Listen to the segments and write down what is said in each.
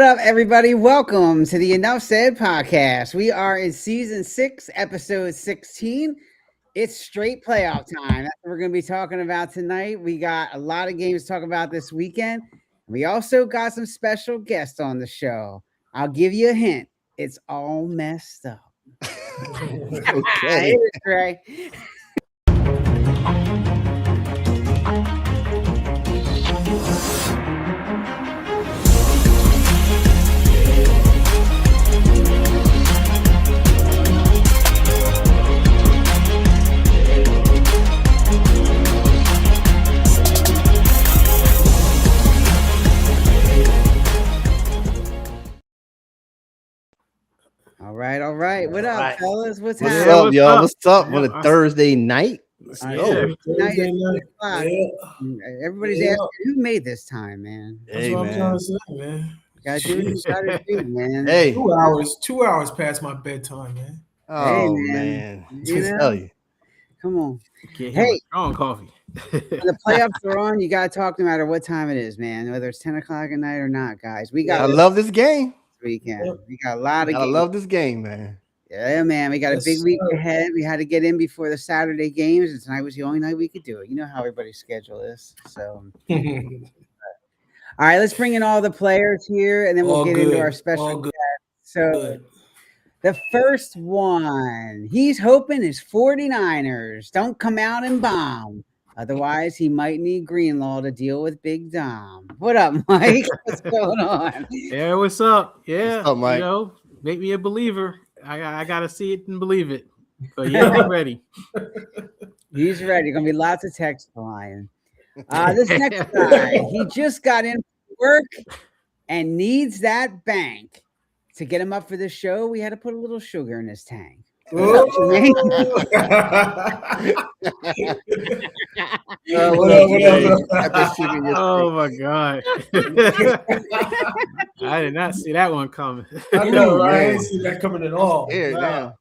up, everybody? Welcome to the Enough Said podcast. We are in season 6, episode 16. It's straight playoff time. That's what we're going to be talking about tonight. We got a lot of games to talk about this weekend. We also got some special guests on the show. I'll give you a hint. It's all messed up. Okay. It is, Trey. All right. What up, fellas? What's What's happening? up, y'all? What's up on a Thursday night? Tonight Thursday at night. 8 o'clock. Everybody's asking who made this time, man. That's Hey, what I'm man. trying to say, man. You gotta do what you gotta do, man. Hey. 2 hours past my bedtime, man. Oh, man. man. You know? Tell you. Come on. Hey, strong coffee. When the playoffs are on, you gotta talk no matter what time it is, man. Whether it's 10 o'clock at night or not, guys. We got I love this game. this weekend. We got a lot of I games. love this game, man. Yeah, man. We got a Yes, big week sir. ahead. We had to get in before the Saturday games, and tonight was the only night we could do it. You know how everybody's schedule is. So all right, let's bring in all the players here, and then we'll All get into good. our special All good. guest. So Good. the first one, he's hoping his 49ers don't come out and bomb. Otherwise, he might need Greenlaw to deal with Big Dom. What up, Mike? What's going on? Yeah, what's up? Yeah, What's up, Mike? You know, make me a believer. I gotta see it and believe it. But yeah, I'm ready. He's ready. Gonna be lots of text flying. This next guy, he just got in from work and needs that bank. To get him up for the show, we had to put a little sugar in his tank. Oh. What up, Jay? Got that shit in your Oh my god, I did not see that one coming. I know, right? I Man. didn't see that coming at all. Here, Wow.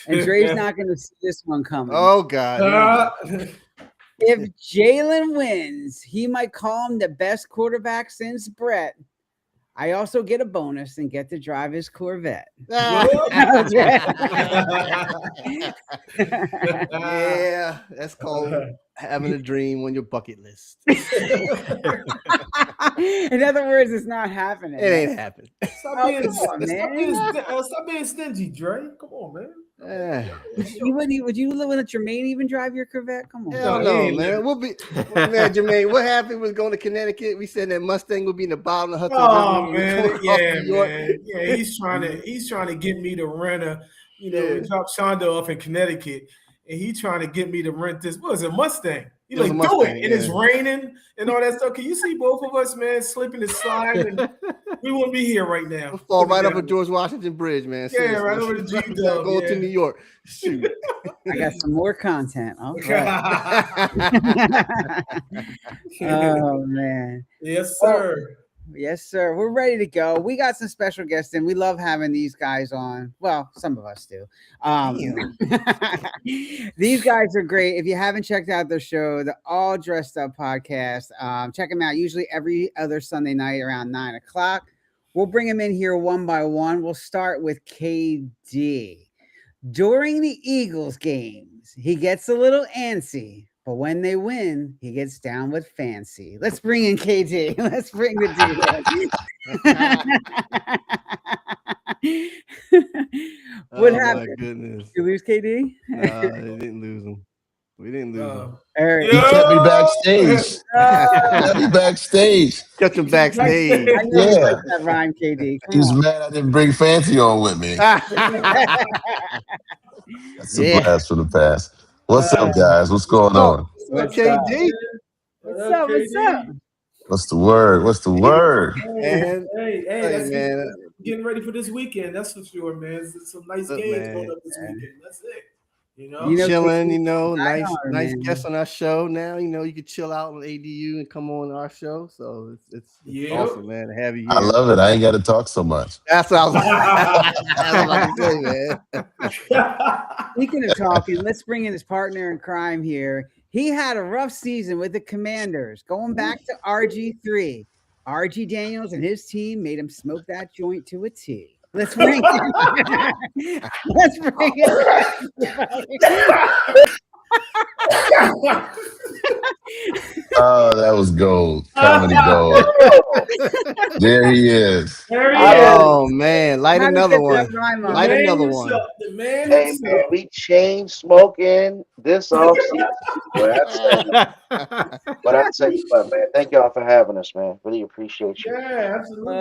And Dre's not going to see this one coming. Oh, God. If Jalen wins, he might call him the best quarterback since Brett. I also get a bonus and get to drive his Corvette. Yeah, that's called having a dream on your bucket list. In other words, it's not happening. It ain't happened. Stop being, come on, man. stop being stingy, Dre. Come on, man. Would you let Jermaine even drive your Corvette? Come on. Hell No, no, he man. ain't. We'll be, man, Jermaine. What happened was going to Connecticut. We said that Mustang would be in the bottom of the Hudson Oh River. man, New yeah, York. man. Yeah, he's trying to get me to rent a, we dropped Shonda off in Connecticut, and he's trying to get me to rent this. What is it, Mustang? He's It was like, a do Mustang, it, and it's yeah. raining and all that stuff. Can you see both of us, man, slipping and sliding? And we wouldn't be here right now. We'll fall right up a George Washington Bridge, man. Yeah, Seriously. right over the G-Dub, Going to yeah. New York. Shoot. I got some more content. All right. Oh, man. Yes, sir. Yes, sir. We're ready to go. We got some special guests in. We love having these guys on. Well, some of us do. These guys are great. If you haven't checked out their show, the All Dressed Up podcast, check them out usually every other Sunday night around 9 o'clock. We'll bring them in here one by one. We'll start with KD. During the Eagles games, he gets a little antsy. But when they win, he gets down with fancy. Let's bring in KD. Let's bring the dude. What happened? My goodness. You lose KD? They didn't lose him. We didn't lose him. Eric. He kept me backstage. Kept me backstage. Catch him backstage. I know you Yeah. like that rhyme, KD. Come He was on. mad I didn't bring Fancy on with me. That's a Yeah. blast from the past. What's up, guys? What's going on? What's up, KD? What's up? What's up? What's the word? What's the word? Man, Hey, hey, that's man. getting ready for this weekend. That's for sure, man. There's some nice Look, games man. going up this weekend. That's it. You know, Chilling, I nice know, man. guest on our show now. You can chill out on ADU and come on our show. So it's Yep. awesome, man, to have you here. I love it. I ain't got to talk so much. That's what I was that's what I was about to say, man. Speaking of talking, let's bring in his partner in crime here. He had a rough season with the Commanders, going back to RG3. RG Daniels and his team made him smoke that joint to a T. Let's bring it. Let's bring it. Oh, that was gold. Comedy gold. There he is. There he Oh man, light How to another get one. that rhyme is. up. Light Man another himself, one. The man Hey himself. man, we chain smoking this off season. But I tell you what, man, thank y'all for having us, man. Really appreciate you. Yeah, absolutely.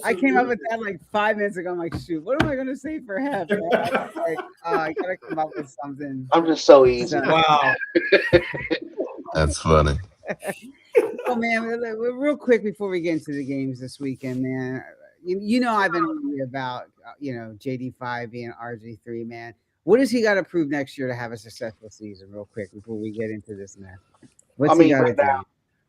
I came up with that like 5 minutes ago. I'm like, shoot, what am I gonna say for half? Man? Like, I gotta come up with something. I'm just so easy. Wow. That's funny. Oh man, real quick before we get into the games this weekend, man. You know I've been on you about JD5 being RG3, man. What does he got to prove next year to have a successful season? Real quick before we get into this, man. What's he got to do?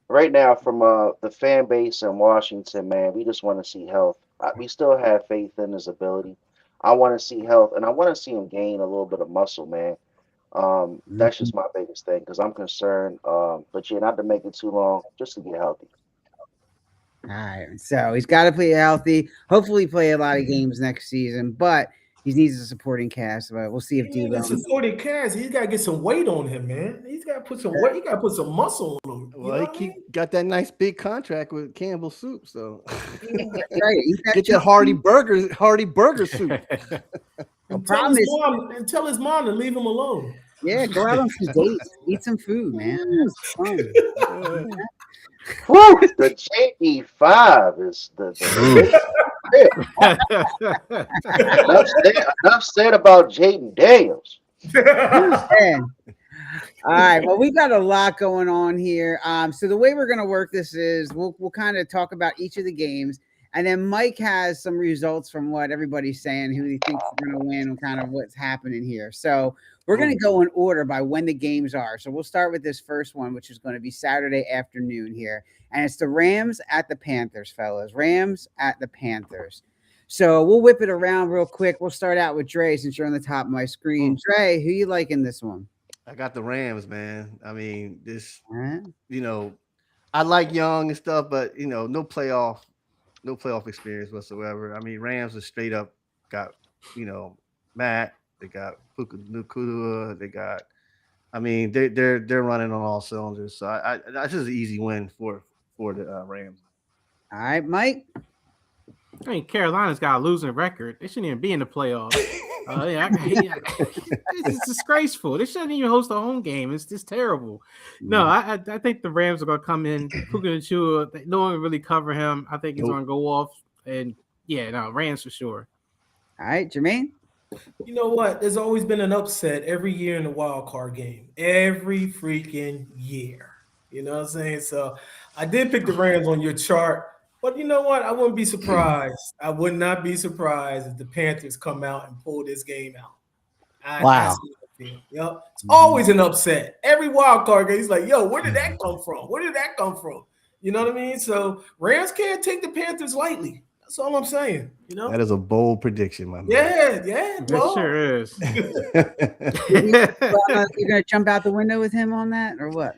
Right now, from the fan base in Washington, man, we just want to see health. We still have faith in his ability. I want to see health, and I want to see him gain a little bit of muscle, man. That's just my biggest thing because I'm concerned. But yeah, not to make it too long, just to get healthy. All right, so he's got to play healthy. Hopefully, play a lot of games next season, but he needs a supporting cast. But we'll see if D-Lo supporting cast. He's got to get some weight on him, man. He's got to put some weight. He got to put some muscle on him. Well, got that nice big contract with Campbell Soup, so right. get your Hardy Burger soup. And tell his mom to leave him alone. Yeah, go out on some dates, eat some food, man. Woo, the JD5 is enough said about Jaden Daniels. All right, well, we got a lot going on here. So the way we're going to work this is we'll kind of talk about each of the games, and then Mike has some results from what everybody's saying, who he thinks is going to win, and kind of what's happening here. So we're going to go in order by when the games are. So we'll start with this first one, which is going to be Saturday afternoon here, and it's the Rams at the Panthers, fellas. Rams at the Panthers. So we'll whip it around real quick. We'll start out with Dre since you're on the top of my screen. Dre, who you like in this one? I got the Rams, man. I mean, I like Young and stuff, but no playoff experience whatsoever. I mean, Rams are straight up got, Matt, they got Puka Nacua, they're running on all cylinders. So that's just an easy win for the Rams. All right, Mike. I mean, Carolina's got a losing record. They shouldn't even be in the playoffs. It's disgraceful. They shouldn't even host a home game. It's just terrible. No, I think the Rams are going to come in. Puka Nacua, no one will really cover him. I think he's going to go off. And, Rams for sure. All right, Jermaine. You know what? There's always been an upset every year in the wild card game. Every freaking year. You know what I'm saying? So I did pick the Rams on your chart. But you know what? I wouldn't be surprised. I would not be surprised if the Panthers come out and pull this game out. Wow. It's always an upset. Every wild card game, he's like, yo, where did that come from? Where did that come from? You know what I mean? So Rams can't take the Panthers lightly. That's all I'm saying. That is a bold prediction, my man. Yeah. It sure is. You're going to jump out the window with him on that or what?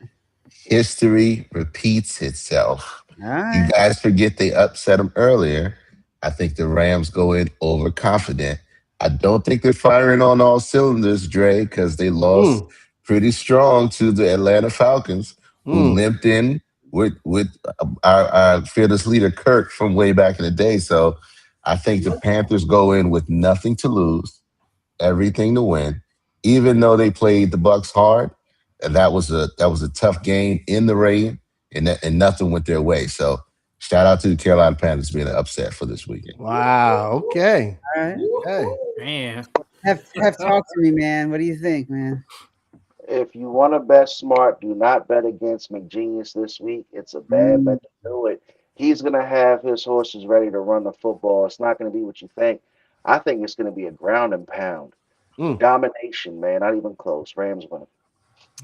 History repeats itself. Right. You guys forget they upset them earlier. I think the Rams go in overconfident. I don't think they're firing on all cylinders, Dre, because they lost pretty strong to the Atlanta Falcons, who limped in with our fearless leader, Kirk, from way back in the day. So I think the Panthers go in with nothing to lose, everything to win, even though they played the Bucs hard. And that was a tough game in the rain. And nothing went their way. So shout out to the Carolina Panthers being an upset for this weekend. Wow. Okay. All right. Okay. Man. Have talk to me, man. What do you think, man? If you want to bet smart, do not bet against McGenius this week. It's a bad bet to do it. He's going to have his horses ready to run the football. It's not going to be what you think. I think it's going to be a ground and pound. Domination, man. Not even close. Rams win.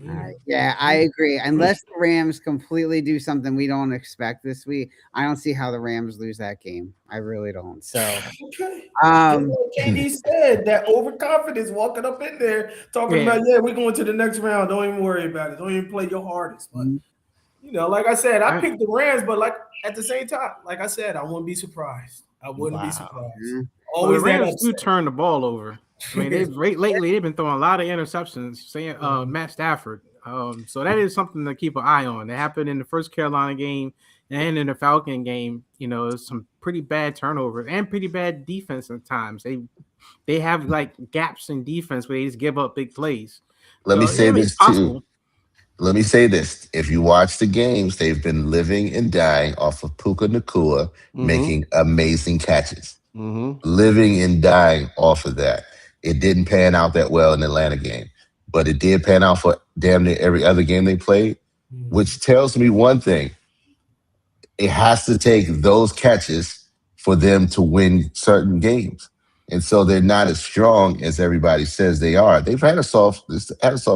All right. Yeah, I agree. Unless the Rams completely do something we don't expect this week, I don't see how the Rams lose that game. I really don't. So, okay. KD said that overconfidence walking up in there talking about, we're going to the next round. Don't even worry about it. Don't even play your hardest. But like I said, I picked the Rams, but like at the same time, like I said, I wouldn't be surprised. I wouldn't be surprised. Mhm. Well, the Always that Rams do upset. turn the ball over. I mean, lately they've been throwing a lot of interceptions. Saying Matt Stafford. So that is something to keep an eye on. It happened in the first Carolina game and in the Falcon game. There's some pretty bad turnovers and pretty bad defense at times. They have like gaps in defense where they just give up big plays. Let me say I mean, it's this possible. too. Let me say this. If you watch the games, they've been living and dying off of Puka Nakua making amazing catches. Living and dying off of that. It didn't pan out that well in the Atlanta game, but it did pan out for damn near every other game they played, which tells me one thing. It has to take those catches for them to win certain games. And so they're not as strong as everybody says they are. They've had a soft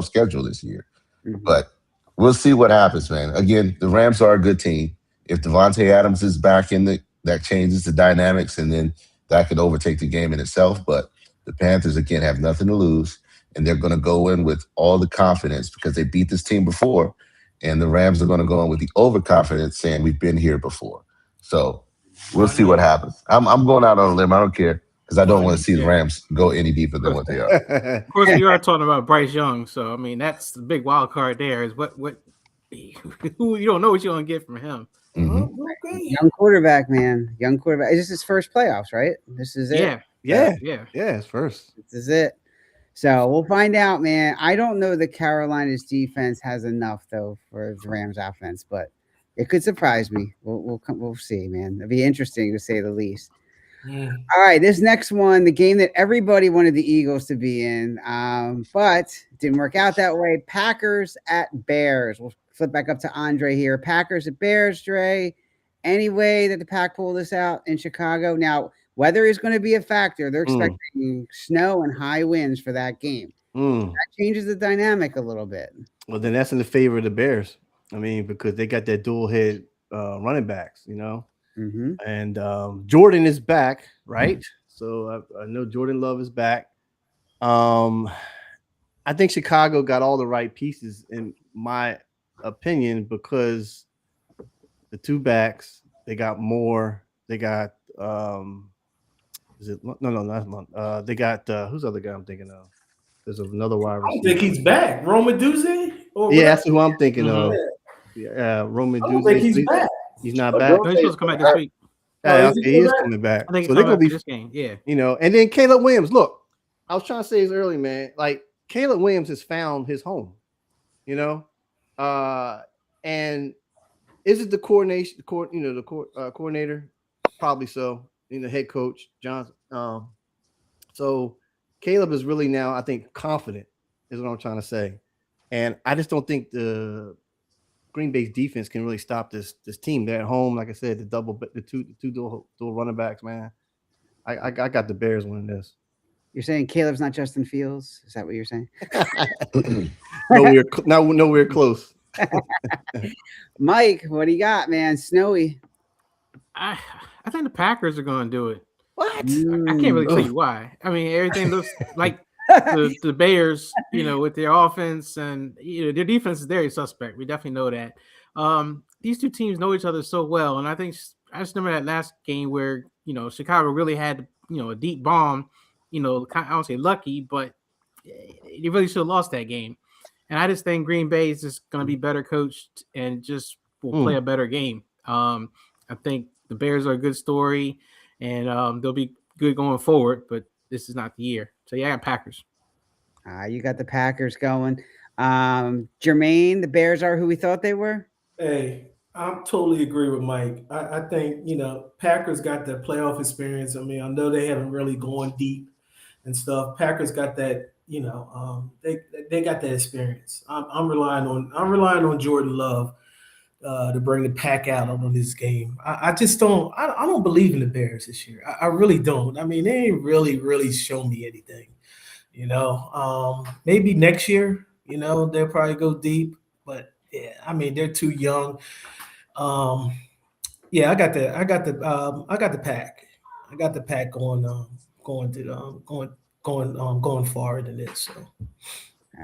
schedule this year. But we'll see what happens, man. Again, the Rams are a good team. If Devontae Adams is back that changes the dynamics, and then that could overtake the game in itself. But the Panthers, again, have nothing to lose, and they're going to go in with all the confidence because they beat this team before, and the Rams are going to go in with the overconfidence saying we've been here before. So we'll see what happens. I'm going out on a limb. I don't care. Because I don't want to see the Rams go any deeper than what they are. Of course, we are talking about Bryce Young, so I mean that's the big wild card. There is what who you don't know what you're gonna get from him. Young quarterback, man. Young quarterback. This is his first playoffs, right? This is it. Yeah. It's first. This is it. So we'll find out, man. I don't know that Carolina's defense has enough though for the Rams offense, but it could surprise me. We'll see, man. It'll be interesting to say the least. All right, this next one, the game that everybody wanted the Eagles to be in, but didn't work out that way. Packers at Bears. We'll flip back up to Andre here. Packers at Bears, Dre. Any way that the Pack pull this out in Chicago? Now, weather is going to be a factor. They're expecting snow and high winds for that game. That changes the dynamic a little bit. Well, then that's in the favor of the Bears. I mean, because they got that dual head running backs, And Jordan is back, right? So I know Jordan Love is back. I think Chicago got all the right pieces, in my opinion, because the two backs, they got more. They got is it no not London. They got who's the other guy I'm thinking of? There's another wide receiver. I don't think he's back. Roman Duze? Yeah, that's who I'm thinking of. Yeah, Roman Duze. I don't think he's back. He's not back. He's supposed to come back this week. Yeah, he is coming back. I think so they're going to be this game. Yeah. And then Caleb Williams. Look, I was trying to say this early, man. Like Caleb Williams has found his home, and is it the coordinator? Probably so. Head coach Johnson. So Caleb is really now, I think, confident. Is what I'm trying to say, and I just don't think the Green Bay's defense can really stop this team. They're at home, like I said, the two dual running backs, man. I got the Bears winning this. You're saying Caleb's not Justin Fields? Is that what you're saying? Nowhere close. Mike, what do you got, man? Snowy. I think the Packers are going to do it. What? I can't really tell you why. I mean, everything looks like the Bears, with their offense and their defense is very suspect. We definitely know that. These two teams know each other so well, and I just remember that last game where Chicago really had a deep bomb. I don't say lucky, but they really should have lost that game. And I just think Green Bay is just going to be better coached and just will play a better game. I think the Bears are a good story, and they'll be good going forward, but this is not the year. So, yeah, I got Packers. You got the Packers going. Jermaine, the Bears are who we thought they were? Hey, I totally agree with Mike. I think, Packers got that playoff experience. I mean, I know they haven't really gone deep and stuff. Packers got that, they got that experience. I'm relying on Jordan Love to bring the Pack out on this game. I just don't believe in the Bears this year. I really don't. I mean, they ain't really shown me anything. Maybe next year, they'll probably go deep, but yeah, I mean, they're too young. Yeah, I got the Pack. I got the Pack going forward in this. So, all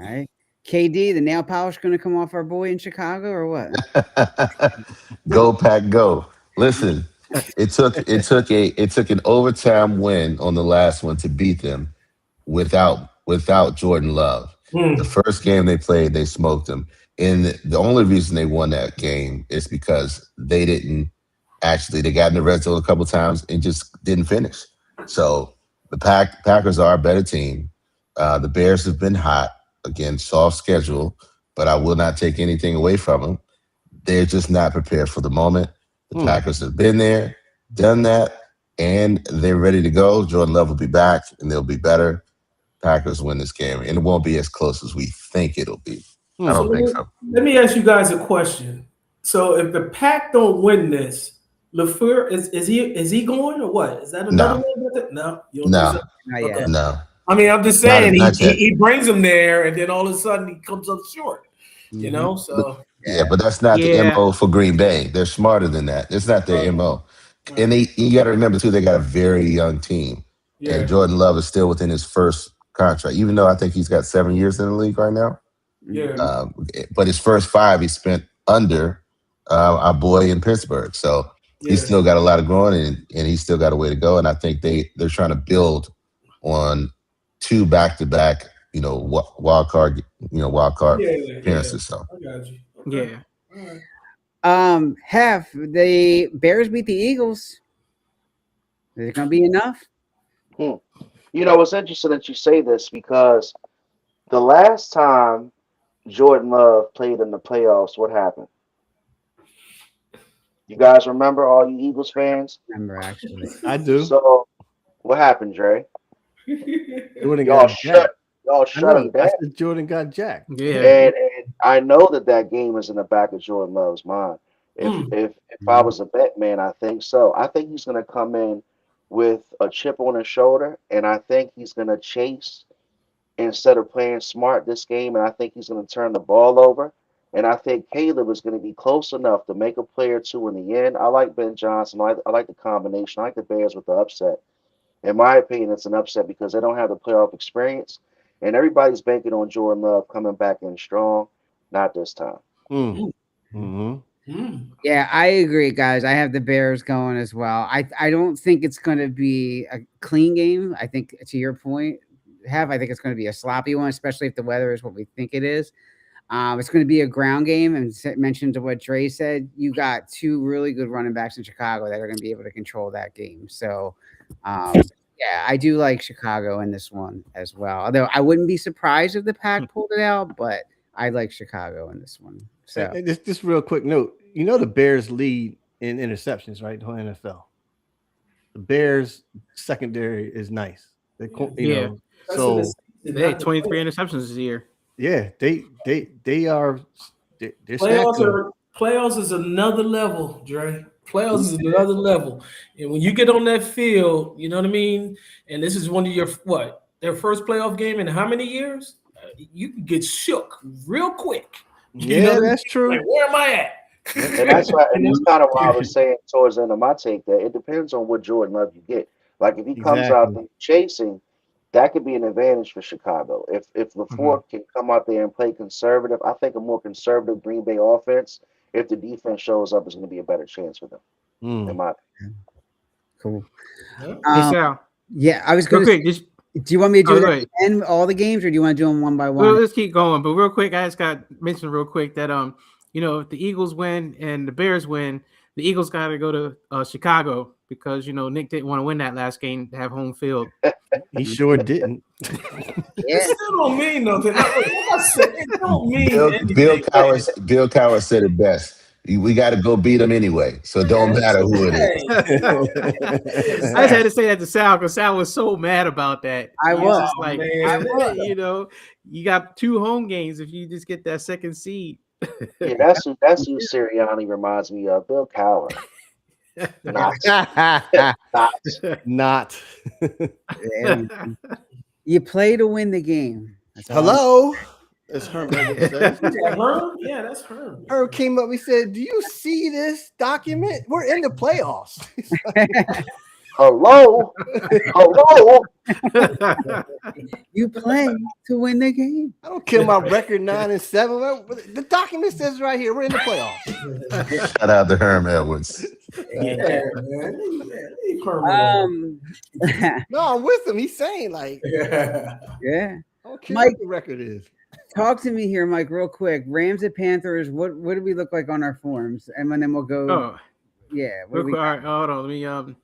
right, KD, the nail polish going to come off our boy in Chicago or what? Go Pack, go! Listen, it took an overtime win on the last one to beat them without Jordan Love. The first game they played, they smoked them. And the only reason they won that game is because they got in the red zone a couple times and just didn't finish. So the Packers are a better team. The Bears have been hot. Again, soft schedule, but I will not take anything away from them. They're just not prepared for the moment. The Packers have been there, done that, and they're ready to go. Jordan Love will be back, and they'll be better. Packers win this game, and it won't be as close as we think it'll be. I don't think so. Let me ask you guys a question. So if the Pack don't win this, LaFleur is he going or what? Is that another one? No, Not yet. Okay. No. I mean, I'm just saying Not yet. he brings them there, and then all of a sudden he comes up short. You know, so But that's not the MO for Green Bay. They're smarter than that. It's not their MO. And you got to remember too, they got a very young team, and Jordan Love is still within his first contract, even though I think he's got 7 years in the league right now. Yeah. But his first 5 he spent under our boy in Pittsburgh, so he's still got a lot of growing, and he's still got a way to go. And I think they're trying to build on 2 back-to-back, wild card appearances. So I got you. Yeah. All right. Have the Bears beat the Eagles? Is it going to be enough? It's interesting that you say this because the last time Jordan Love played in the playoffs, what happened? You guys remember, all you Eagles fans? Remember, actually. I do. So, what happened, Dre? Jordan Y'all got jacked. shut him I down. said Jordan got jacked. Yeah. And I know that game is in the back of Jordan Love's mind. If I was a bet man, I think so. I think he's going to come in with a chip on his shoulder, and I think he's going to chase instead of playing smart this game, and I think he's going to turn the ball over. And I think Caleb is going to be close enough to make a play or two in the end. I like Ben Johnson. I like the combination. I like the Bears with the upset. In my opinion, it's an upset because they don't have the playoff experience, and everybody's banking on Jordan Love coming back in strong. Not this time. Yeah, I agree, guys. I have the Bears going as well. I don't think it's going to be a clean game. I think, to your point, I think it's going to be a sloppy one, especially if the weather is what we think it is. It's going to be a ground game, and mentioned to what Dre said, you got 2 really good running backs in Chicago that are going to be able to control that game. So, yeah, I do like Chicago in this one as well. Although I wouldn't be surprised if the Pack pulled it out, but I like Chicago in this one. So, just real quick note, the Bears lead in interceptions, right? The whole NFL. The Bears secondary is nice. So they had 23 interceptions this year. Yeah, they are. Playoffs is another level, Dre. Playoffs is another level, and when you get on that field, you know what I mean. And this is one of their first playoff game in how many years? You can get shook real quick. That's true. Like, where am I at? And that's right. And that's kind of why I was saying towards the end of my take that it depends on what Jordan Love you get. Like if he comes out there chasing, that could be an advantage for Chicago. If LaFleur can come out there and play conservative, I think a more conservative Green Bay offense, if the defense shows up, is going to be a better chance for them. In my opinion. Cool. Yeah, I was going to. Do you want me to do end all the games, or do you want to do them one by one? Well, let's keep going. But real quick, I just got mentioned real quick that if the Eagles win and the Bears win, the Eagles got to go to Chicago because Nick didn't want to win that last game to have home field. He sure didn't. It still don't mean nothing. It don't mean Bill Cowher said it best. We got to go beat them anyway, so it don't matter who it is. I just had to say that to Sal because Sal was so mad about that. I was like, you got 2 home games if you just get that second seed. Yeah, that's who Sirianni reminds me of. Bill Cowher. Not. You play to win the game. Hello. That's Herm. Yeah, that's Herm. Herm came up. We said, "Do you see this document? We're in the playoffs." Hello? You play to win the game. I don't care my record 9-7. The document says right here we're in the playoffs. Shout out to Herm Edwards. Yeah, man. Leave Herman No, I'm with him. He's saying like, alone. Yeah. I don't care Mike- what the record is. Talk to me here, Mike, real quick. Rams at Panthers. What do we look like on our forms? And then we'll go. Oh, Yeah. What real do we quick, all right, hold on. Let me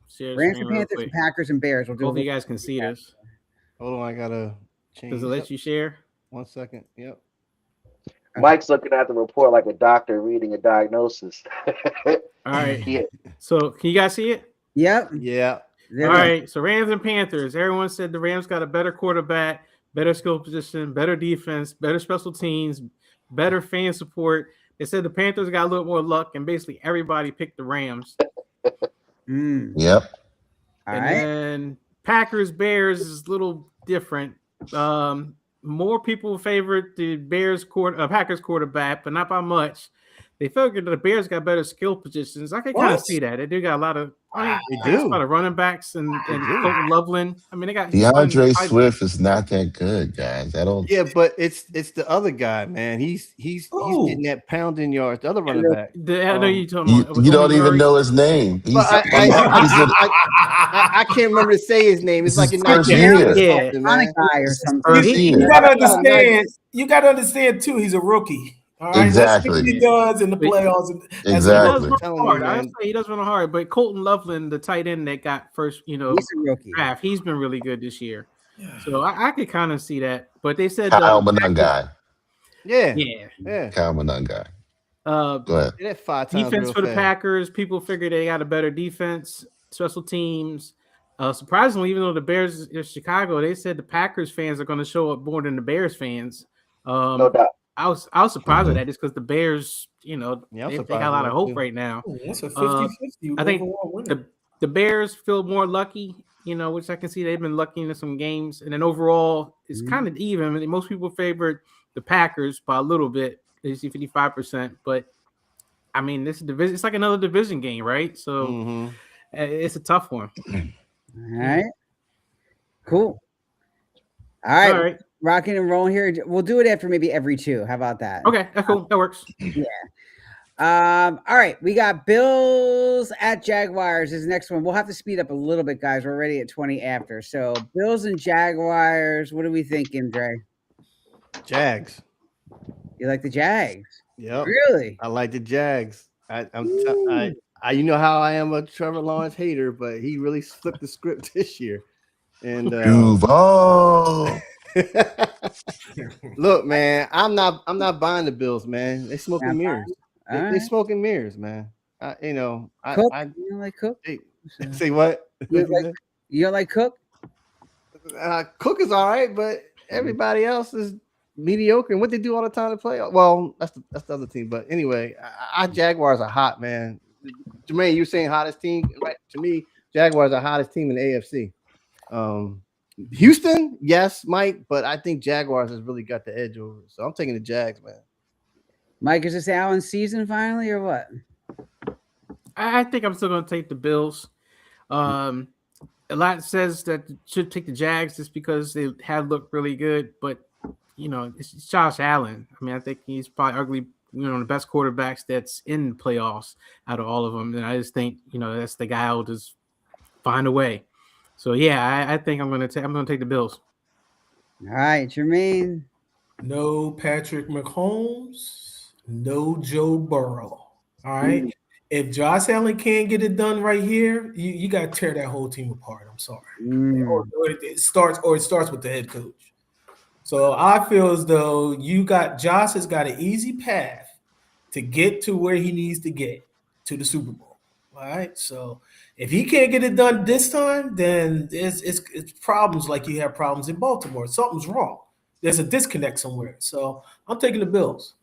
share the Rams screen and real Panthers, quick. Packers and Bears. We'll do. Hopefully a you guys can see this. Hold on, I gotta change. Does it let you share? 1 second. Yep. Mike's looking at the report like a doctor reading a diagnosis. All right. Yeah. So can you guys see it? Yep. Yeah. There All we go. right. So Rams and Panthers. Everyone said the Rams got a better quarterback, better skill position, better defense, better special teams, better fan support. They said the Panthers got a little more luck, and basically everybody picked the Rams. Mm. Yep. All And right. then Packers Bears is a little different. More people favored the Packers quarterback, but not by much. They figured that the Bears got better skill positions. I can kind of What? see that. They do got a lot of They do. a lot of running backs and Colton Loveland. I mean, they got DeAndre Swift is not that good, guys. I don't. Yeah, but it's the other guy, man. He's Ooh. getting that pounding yards. The other running back. I know you talking You, about. you don't even Murray. know his name. He's, But he's a- I can't remember to say his name. It's This like is a nice first year. Yeah. Sonic guy or something. First You year. gotta understand. You gotta understand too. He's a rookie. All right. Exactly. Let's see what he does in the playoffs. He Exactly. does run Telling you, hard. I man. would say he does run hard, but Colton Loveland, the tight end that got first, He's a rookie. draft, he's been really good this year. So I could kind of see that. But they said Kyle Monangai. Yeah. yeah. Kyle Monangai. Go ahead. That 5 times Defense real for the fast. Packers. People figured they got a better defense, special teams. Surprisingly, even though the Bears are Chicago, they said the Packers fans are going to show up more than the Bears fans. No doubt. I was surprised with that just because the Bears, Yeah, I'm they surprised got a lot with of that, hope too. right now. That's a 50-50 I think overall winner. the Bears feel more lucky, which I can see they've been lucky in some games. And then overall, it's kind of even. I mean, most people favored the Packers by a little bit. They see 55%. But, I mean, this is division. It's like another division game, right? So Mhm. it's a tough one. All right. Cool. All right. All right. Rocking and rolling here. We'll do it after maybe every two. How about that? Okay, that's cool. That works. All right. We got Bills at Jaguars is the next one. We'll have to speed up a little bit, guys. We're already at 20 after. So Bills and Jaguars. What are we thinking, Dre? Jags. You like the Jags? Yep. Really? I like the Jags. I you know how I am a Trevor Lawrence hater, but he really flipped the script this year. And Duval. look, man, I'm not buying the Bills, man. They smoking Not mirrors. All They right. smoking mirrors, man. Cook? I You don't like Cook? say what? You don't like Cook? Cook is all right, but everybody else is mediocre. And what they do all the time to play, well, that's the other team. But anyway, our Jaguars are hot, man. Jermaine, you're saying hottest team, right? To me, Jaguars are hottest team in the AFC. Houston, yes, Mike, but I think Jaguars has really got the edge over. So I'm taking the Jags, man. Mike, is this Allen's season finally or what? I think I'm still going to take the Bills. A lot says that should take the Jags just because they have looked really good, but it's Josh Allen. I mean, I think he's probably the best quarterbacks that's in the playoffs out of all of them. And I just think that's the guy who'll just find a way. So yeah, I think I'm going to take the Bills. All right, Jermaine. No Patrick Mahomes, no Joe Burrow. All right. If Josh Allen can't get it done right here, you got to tear that whole team apart. I'm sorry. Or it starts with the head coach. So I feel as though Josh has got an easy path to get to where he needs to get to the Super Bowl. All right. So if he can't get it done this time, then it's problems like you have problems in Baltimore. Something's wrong. There's a disconnect somewhere. So I'm taking the Bills.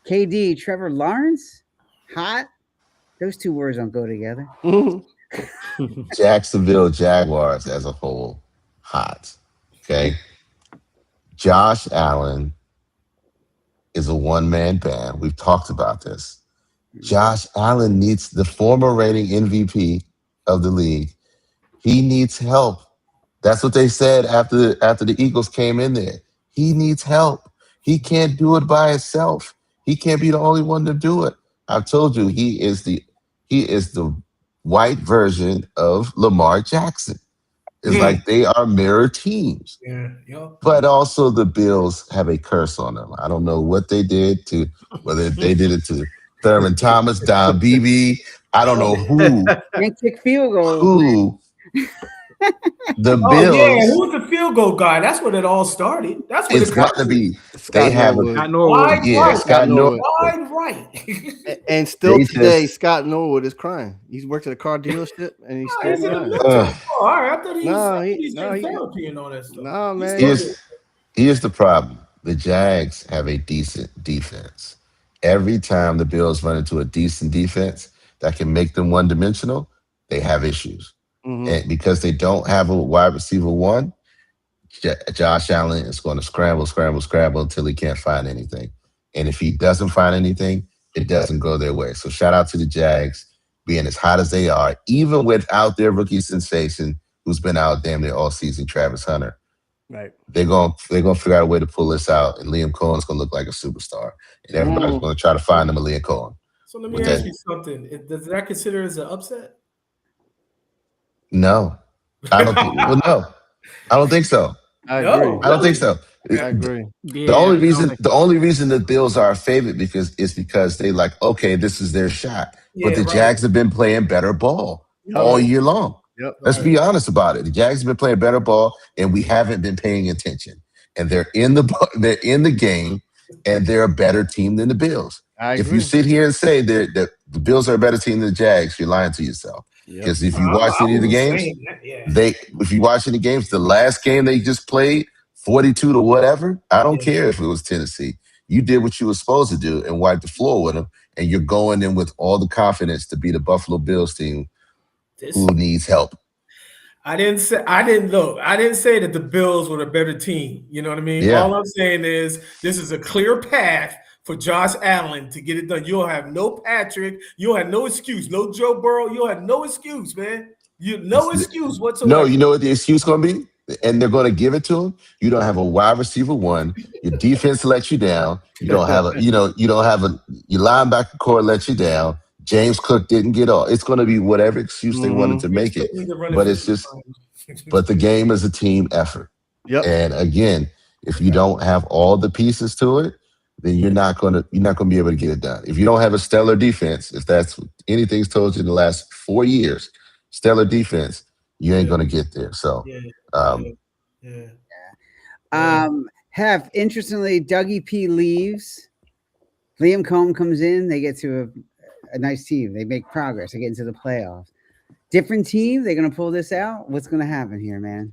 KD, Trevor Lawrence, hot. Those two words don't go together. Jacksonville Jaguars as a whole, hot. Okay. Josh Allen is a one-man band. We've talked about this. Josh Allen needs the former reigning MVP of the league He needs help. That's what they said after the Eagles came in there. He needs help. He can't do it by himself. He can't be the only one to do it. I've told you he is the white version of Lamar Jackson. It's like they are mirror teams. Yeah, yep. But also the Bills have a curse on them. I don't know what they did to whether they did it to Thurman Thomas, Don Beebe. I don't know who. Can't kick field goals. Who the Oh Bills? yeah, who was the field goal guy? That's what it all started. That's what It's got to be. Scott They have Norwood. Scott Norwood. wide yeah, right. Scott Norwood. Wide right. And still They today, just- Scott Norwood is crying. He's worked at a car dealership and he's Oh, still he's in the crying. military. Ugh. Oh, all right. I thought he's No, in he- therapy and all that stuff. No, man. Here's the problem. The Jags have a decent defense. Every time the Bills run into a decent defense that can make them one-dimensional, they have issues. Mhm. And because they don't have a wide receiver one, Josh Allen is going to scramble until he can't find anything. And if he doesn't find anything, it doesn't go their way. So shout out to the Jags being as hot as they are, even without their rookie sensation who's been out damn near all season, Travis Hunter. Right. They're gonna figure out a way to pull this out, and Liam Cohen's gonna look like a superstar, and everybody's gonna try to find him a Liam Cohen. So let me With ask that- you something. Does that consider as an upset? No, I don't. Think, well, no, I don't think so. I No. agree. I don't think so. I agree. Yeah, The only I reason don't the only reason the Bills are a favorite is because they like, okay, this is their shot. But the right. Jags have been playing better ball all year long. Yep. Let's be honest about it. The Jags have been playing better ball, and we haven't been paying attention. And they're in the game, and they're a better team than the Bills. I If agree. you sit here and say that the Bills are a better team than the Jags, you're lying to yourself. Yep. Because if you watch any of the games, yeah. if you watch any games, the last game they just played, 42 to whatever, I don't care if it was Tennessee. You did what you were supposed to do and wipe the floor with them, and you're going in with all the confidence to be the Buffalo Bills team who needs help. I didn't say that the Bills were a better team. You know what I mean? Yeah. All I'm saying is this is a clear path for Josh Allen to get it done. You'll have no Patrick. You'll have no excuse. No Joe Burrow. You'll have no excuse, man. No excuse whatsoever. No, you know what the excuse going to be? And they're going to give it to him. You don't have a wide receiver one. Your defense lets you down. You don't have your linebacker core lets you down. James Cook didn't get off. It's going to be whatever excuse they wanted to make it. But it's just, but the game is a team effort. Yep. And again, if you don't have all the pieces to it, then you're not going to be able to get it done. If you don't have a stellar defense, if that's anything's told you in the last 4 years, stellar defense, you ain't going to get there. So, interestingly, Dougie P leaves. Liam Cohen comes in. They get to a nice team. They make progress. They get into the playoffs. Different team. They're going to pull this out. What's going to happen here, man?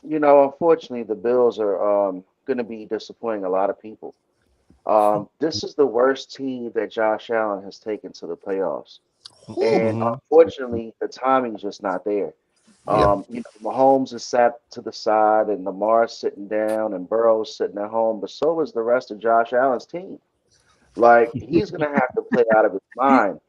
You know, unfortunately, the Bills are going to be disappointing a lot of people. This is the worst team that Josh Allen has taken to the playoffs. And unfortunately, the timing's just not there. Mahomes is sat to the side and Lamar's sitting down and Burrow's sitting at home, but so is the rest of Josh Allen's team. Like, he's going to have to play out of his mind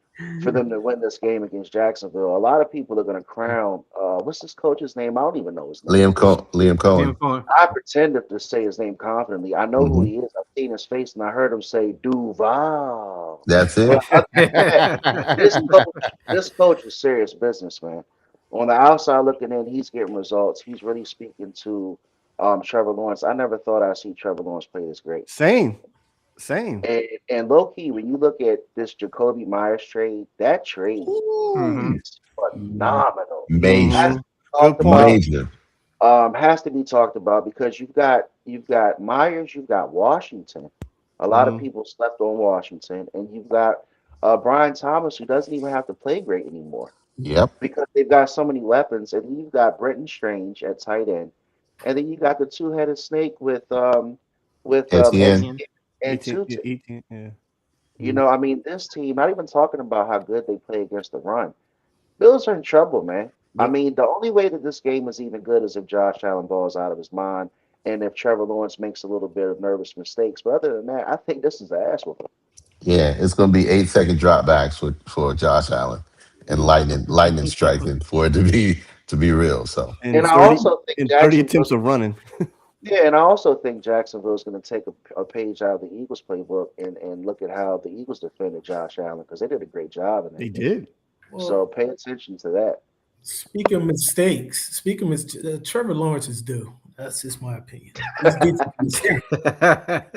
for them to win this game against Jacksonville. A lot of people are going to crown, what's this coach's name? I don't even know his name. Liam Cohen. I pretend to say his name confidently. I know who he is. I've seen his face and I heard him say Duval. That's it. This coach is serious business, man. On the outside looking in, he's getting results. He's really speaking to Trevor Lawrence. I never thought I'd see Trevor Lawrence play this great. Same. And low key, when you look at this Jacoby Myers trade, that trade is phenomenal. Major. Has to be talked about because you've got Myers, you've got Washington. A lot of people slept on Washington, and you've got Brian Thomas, who doesn't even have to play great anymore. Yep. Because they've got so many weapons, and you've got Brenton Strange at tight end, and then you got the two-headed snake with Etienne. and Tutu. Yeah. You know, I mean, this team, not even talking about how good they play against the run. Bills are in trouble, man. I mean, the only way that this game is even good is if Josh Allen balls out of his mind and if Trevor Lawrence makes a little bit of nervous mistakes. But other than that, I think this is an ass whooping. Yeah, it's going to be 8-second dropbacks for Josh Allen and lightning striking for it to be to be real. So And And I 30, also think and 30 Jacksonville. attempts of running. Yeah, and I also think Jacksonville is going to take a page out of the Eagles playbook and look at how the Eagles defended Josh Allen because they did a great job in They that game. did. So Well, pay attention to that. speaking of mistakes, Trevor Lawrence is due. That's just my opinion. He's due. For mistakes.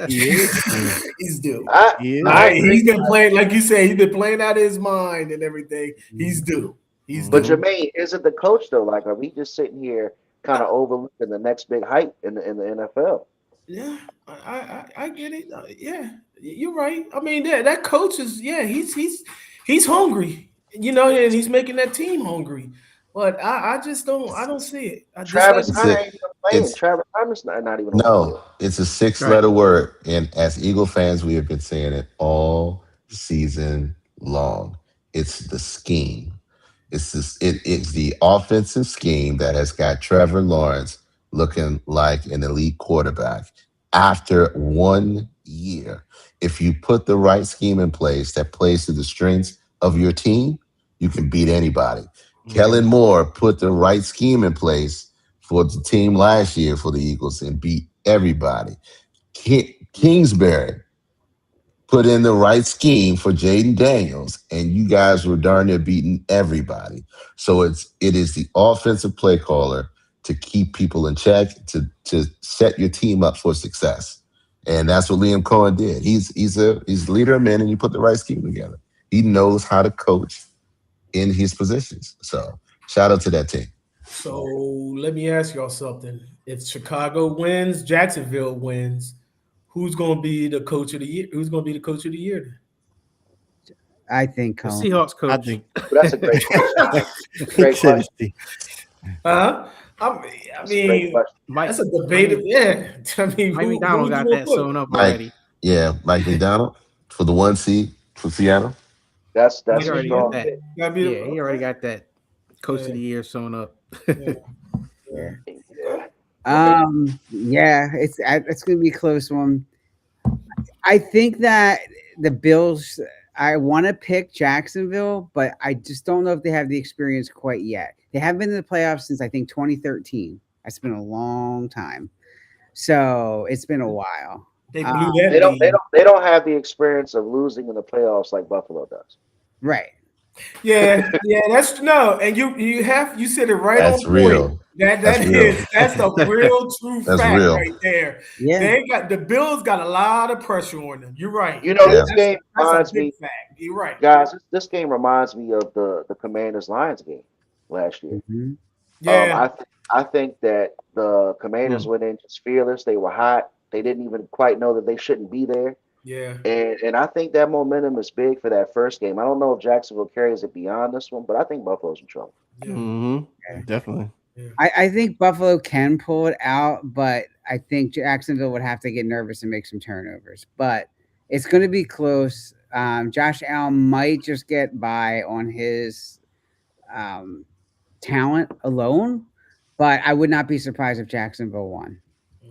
He is. He's due. He is. He's been playing, like you said, he's been playing out of his mind and everything. He's due. He's But due. Jermaine, isn't the coach though? Like, are we just sitting here kind of overlooking the next big hype in the NFL? Yeah, I get it. Yeah, you're right. I mean, that coach is he's hungry, and he's making that team hungry. But I just don't see it. I just Travis It's Hunter a- ain't even playing. it's- Travis Hunter's not even on the no, field. it's a 6-letter word, and as Eagle fans, we have been saying it all season long. It's the scheme. It's the offensive scheme that has got Trevor Lawrence looking like an elite quarterback after 1 year. If you put the right scheme in place that plays to the strengths of your team, you can beat anybody. Kellen Moore put the right scheme in place for the team last year for the Eagles and beat everybody. Kingsbury put in the right scheme for Jaden Daniels, and you guys were darn near beating everybody. So it is the offensive play caller to keep people in check, to set your team up for success. And that's what Liam Cohen did. He's a leader of men, and you put the right scheme together. He knows how to coach in his positions. So shout out to that team. So let me ask y'all something. If Chicago wins, Jacksonville wins, who's going to be the coach of the year? Who's going to be the coach of the year? I think The Cohen. Seahawks coach. I think. But that's a great question. Great Said question. it. I That's a great mean, question. Mike, that's a debate. Yeah, I mean, Mike who McDonald you got gonna that put? sewn up Mike. already. Yeah, Mike McDonald for the 1 seed for Seattle. That's He a already strong got that. pick. Gotta be Yeah, he already got that coach of Yeah. the year sewn up. Yeah. Yeah, it's gonna be a close one. I think that the Bills. I want to pick Jacksonville, but I just don't know if they have the experience quite yet. They haven't been in the playoffs since I think 2013. That's been a long time, so it's been a while. They blew that. They don't. lead. They don't have the experience of losing in the playoffs like Buffalo does. Right. Yeah, that's no, and you said it right That's on real. point. That's That's the real true That's fact real. right there. Yeah. The Bills got a lot of pressure on them. You're right. You know, Yeah. this game That's a reminds big me, fact. You're right. guys. This game reminds me of the Commanders Lions game last year. Mhm. Yeah, I think that the Commanders went in just fearless. They were hot. They didn't even quite know that they shouldn't be there. yeah. And I think that momentum is big for that first game. I don't know if Jacksonville carries it beyond this one, but I think Buffalo's in trouble. Yeah. Mm-hmm. Definitely. I think Buffalo can pull it out, but I think Jacksonville would have to get nervous and make some turnovers. But it's going to be close. Josh Allen might just get by on his talent alone, but I would not be surprised if Jacksonville won.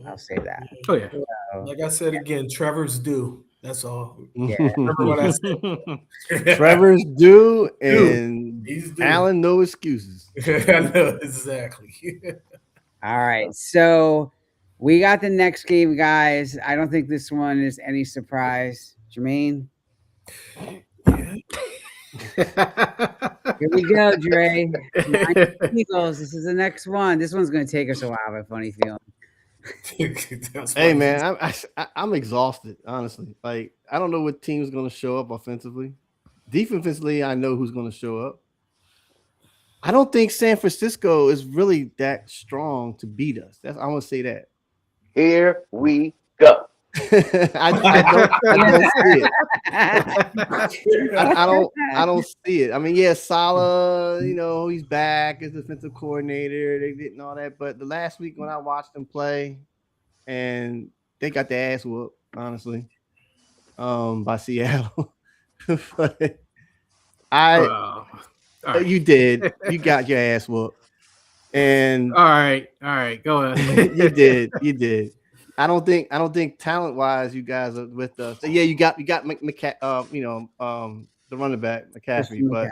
I'll say that. Oh yeah. Like I said again, Trevor's due. That's all. Yeah. Remember what I said. Trevor's due, and He's due. Allen no excuses. I know exactly. All right. So we got the next game, guys. I don't think this one is any surprise. Jermaine, here we go, Dre. Eagles. This is the next one. This one's going to take us a while. I have a funny feeling. Hey man, I'm exhausted. Honestly, like I don't know what team's going to show up offensively. Defensively, I know who's going to show up. I don't think San Francisco is really that strong to beat us. I want to say that. Here we go. I don't see it. I don't see it. I mean, yeah, Salah, he's back as defensive coordinator. They didn't all that, but the last week when I watched them play, and they got their ass whooped, honestly, by Seattle. But you did. You got your ass whooped, and all right, go ahead. You did. I don't think talent wise you guys are with us. So yeah, you got the running back McCaffrey, but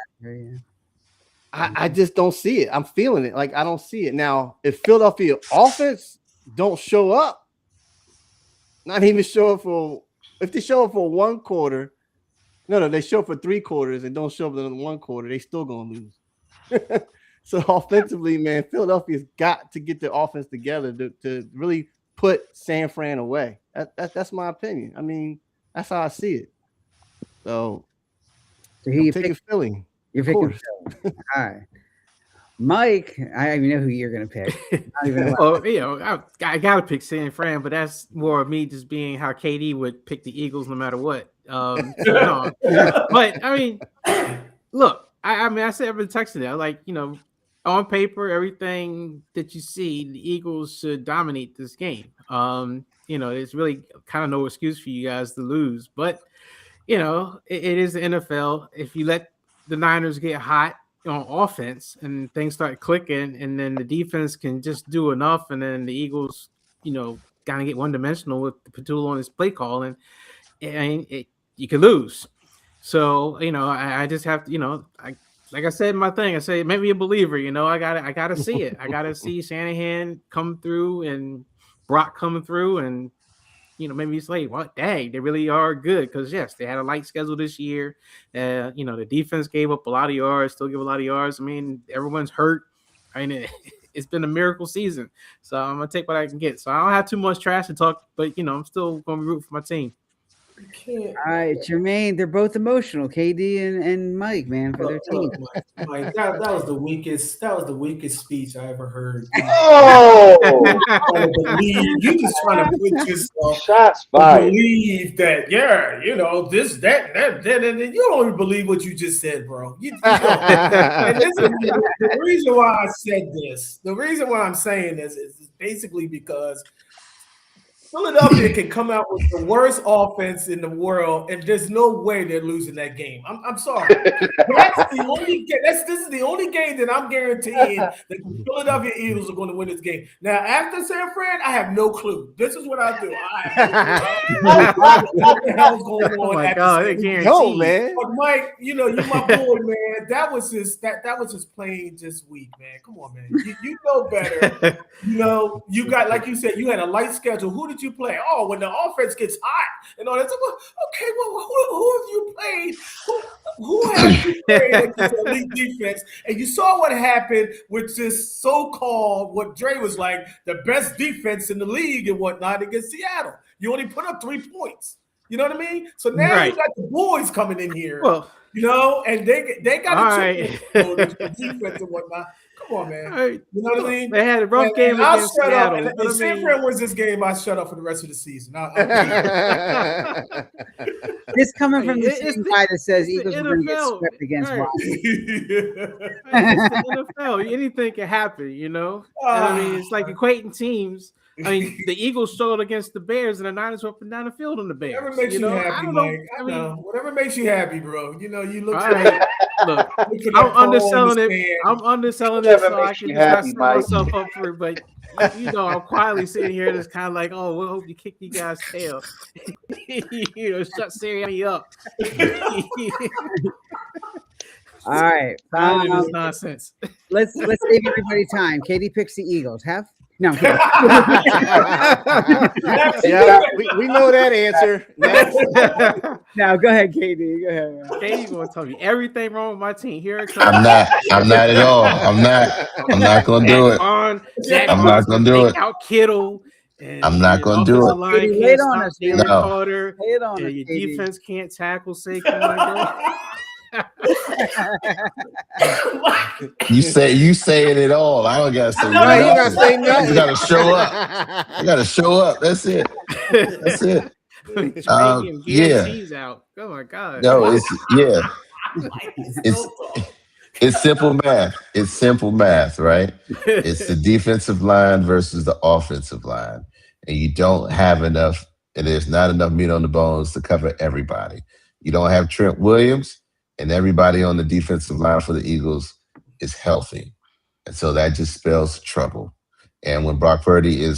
I just don't see it. I'm feeling it. Like I don't see it. Now, if Philadelphia offense don't show up, not even show up for if they show up for 1 quarter, they show up for 3 quarters and don't show up in 1 quarter, they still gonna lose. So offensively, man, Philadelphia's got to get their offense together to really put San Fran away. That's my opinion. I mean, that's how I see it. So I'm taking Philly. You're picking Philly. All right. Mike, I don't even know who you're going to pick. Well, I got to pick San Fran, but that's more of me just being how KD would pick the Eagles no matter what. But, I mean, look, I said I've been texting that. Like, on paper, everything that you see, the Eagles should dominate this game. There's really kind of no excuse for you guys to lose. But, it is the NFL. If you let the Niners get hot on offense and things start clicking, and then the defense can just do enough, and then the Eagles, kind of get one-dimensional with Patul on his play calling, and you can lose. So, I just have to, like I said in my thing, I say, make me a believer. I gotta see it. I gotta see Shanahan come through and Brock coming through, and maybe it's like, well, dang, they really are good because yes, they had a light schedule this year. The defense gave up a lot of yards, still give a lot of yards. I mean, everyone's hurt. I mean, it's been a miracle season, so I'm gonna take what I can get. So I don't have too much trash to talk, but I'm still gonna be rooting for my team. All right, Jermaine, they're both emotional, KD and Mike, man, for their team. Mike, that was the weakest. That was the weakest speech I ever heard. Oh, you just trying to put yourself shots fired. Believe that, this, that, and you don't even believe what you just said, bro. And this is the reason why I said this. The reason why I'm saying this is basically because Philadelphia can come out with the worst offense in the world, and there's no way they're losing that game. I'm sorry. That's the only. This is the only game that I'm guaranteeing that the Philadelphia Eagles are going to win this game. Now, after San Fran, I have no clue. This is what I do. What the hell's going on? Oh my God, no, man. But Mike, you my boy, man. That was his playing this week, man. Come on, man. You know better. You got, like you said, you had a light schedule. Who did you play? Oh, when the offense gets hot and all that. Okay, well, who have you played? Who have you played against elite defense? And you saw what happened with this so-called, what Dre was like, the best defense in the league and whatnot against Seattle. You only put up 3 points. You know what I mean? So now you got the boys coming in here. Well, and they got a defense and whatnot. Come on, man. Right. You know what I mean? They had a rough game against Seattle. If San Fran wins this game, I shut up for the rest of the season. This coming from the same guy that says Eagles are going to get swept against Washington. It's the NFL. Anything can happen, I mean, it's like equating teams. I mean, the Eagles struggled against the Bears, and the Niners were up and down the field on the Bears. Whatever makes you happy, Mike. Whatever makes you happy, bro. You look. Look, I'm underselling it. I'm underselling it so I can just set myself up for it. But I'm quietly sitting here, just kind of like, oh, we hope you kick you guys' tail. Shut Sirianni up. All right, this nonsense. Let's save everybody time. Katie picks the Eagles. No. Yeah, we know that answer. No, go ahead, Katie. Go ahead. Katie's gonna tell me everything wrong with my team. Here it comes. I'm not at all. I'm not gonna do it. I'm not gonna do it. Out Kittle. I'm not gonna do it. Wait on us, Your Katie. defense can't tackle Saquon. You saying it all. I don't gotta say nothing. You gotta say nothing. You gotta show up. I gotta show up. That's it. Out. Oh my God. No, it's simple math. It's simple math, right? It's the defensive line versus the offensive line, and you don't have enough. And there's not enough meat on the bones to cover everybody. You don't have Trent Williams. And everybody on the defensive line for the Eagles is healthy. And so that just spells trouble. And when Brock Purdy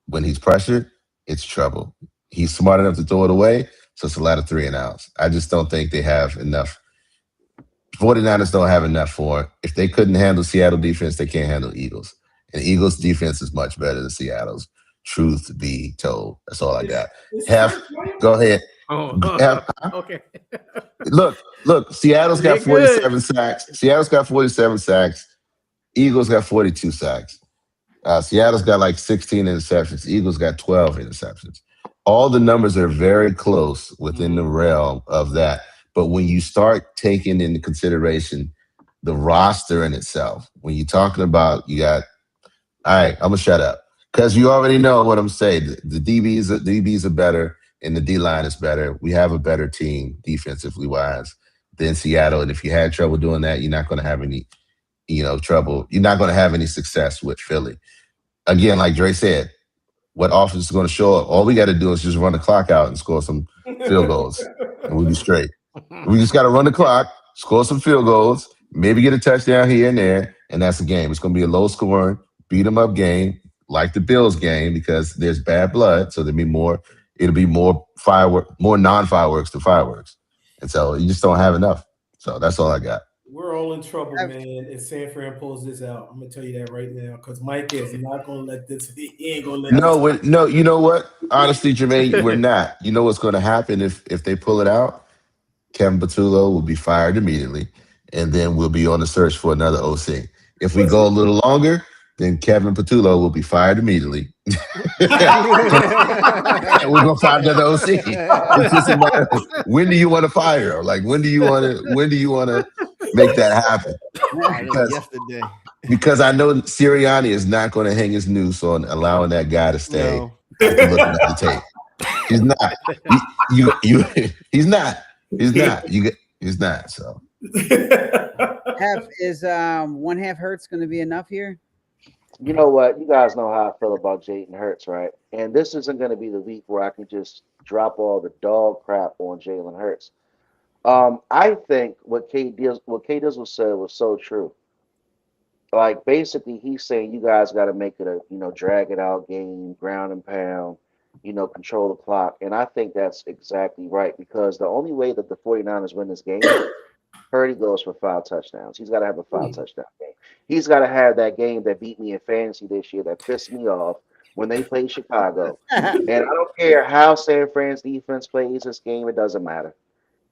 when he's pressured, it's trouble. He's smart enough to throw it away, so it's a lot of 3 and outs. I just don't think they have enough 49ers don't have enough for it. If they couldn't handle Seattle defense, they can't handle Eagles. And Eagles defense is much better than Seattle's. Truth be told, that's all I got. Go ahead. Okay. Look. Seattle's got 47 sacks. Seattle's got 47 sacks. Eagles got 42 sacks. Seattle's got like 16 interceptions. Eagles got 12 interceptions. All the numbers are very close within the realm of that. But when you start taking into consideration the roster in itself, when you're talking about, you got, all right, I'm going to shut up because you already know what I'm saying. The DBs are better and the D-line is better. We have a better team defensively wise than Seattle. And if you had trouble doing that, you're not going to have any, trouble. You're not going to have any success with Philly. Again, like Dre said, what offense is going to show up? All we got to do is just run the clock out and score some field goals, and we'll be straight. We just got to run the clock, score some field goals, maybe get a touchdown here and there, and that's the game. It's going to be a low-scoring, beat-em-up game, like the Bills game, because there's bad blood, so it'll be more non-fireworks than fireworks. And so you just don't have enough. So that's all I got. We're all in trouble, man. If San Fran pulls this out, I'm gonna tell you that right now, because Mike is not gonna let this. He ain't gonna let. No. You know what? Honestly, Jermaine, we're not. You know what's going to happen if they pull it out? Kevin Patullo will be fired immediately, and then we'll be on the search for another OC. If we go a little longer, then Kevin Patullo will be fired immediately. We're gonna find another OC. It's just a matter of, when do you want to fire? Like when do you want to make that happen? Because I know Sirianni is not going to hang his noose on allowing that guy to stay. No. Looking at the tape, he's not. He's not. He's not. So Is 1/2 Hurts going to be enough here? You know what? You guys know how I feel about Jalen Hurts, right? And this isn't going to be the week where I can just drop all the dog crap on Jalen Hurts. I think what K Dizzle said was so true. Like basically, he's saying you guys got to make it a drag it out game, ground and pound, control the clock, and I think that's exactly right because the only way that the 49ers win this game, Purdy goes for 5 touchdowns. He's got to have a 5 touchdown game. He's got to have that game that beat me in fantasy this year that pissed me off when they played Chicago. And I don't care how San Fran's defense plays this game, it doesn't matter.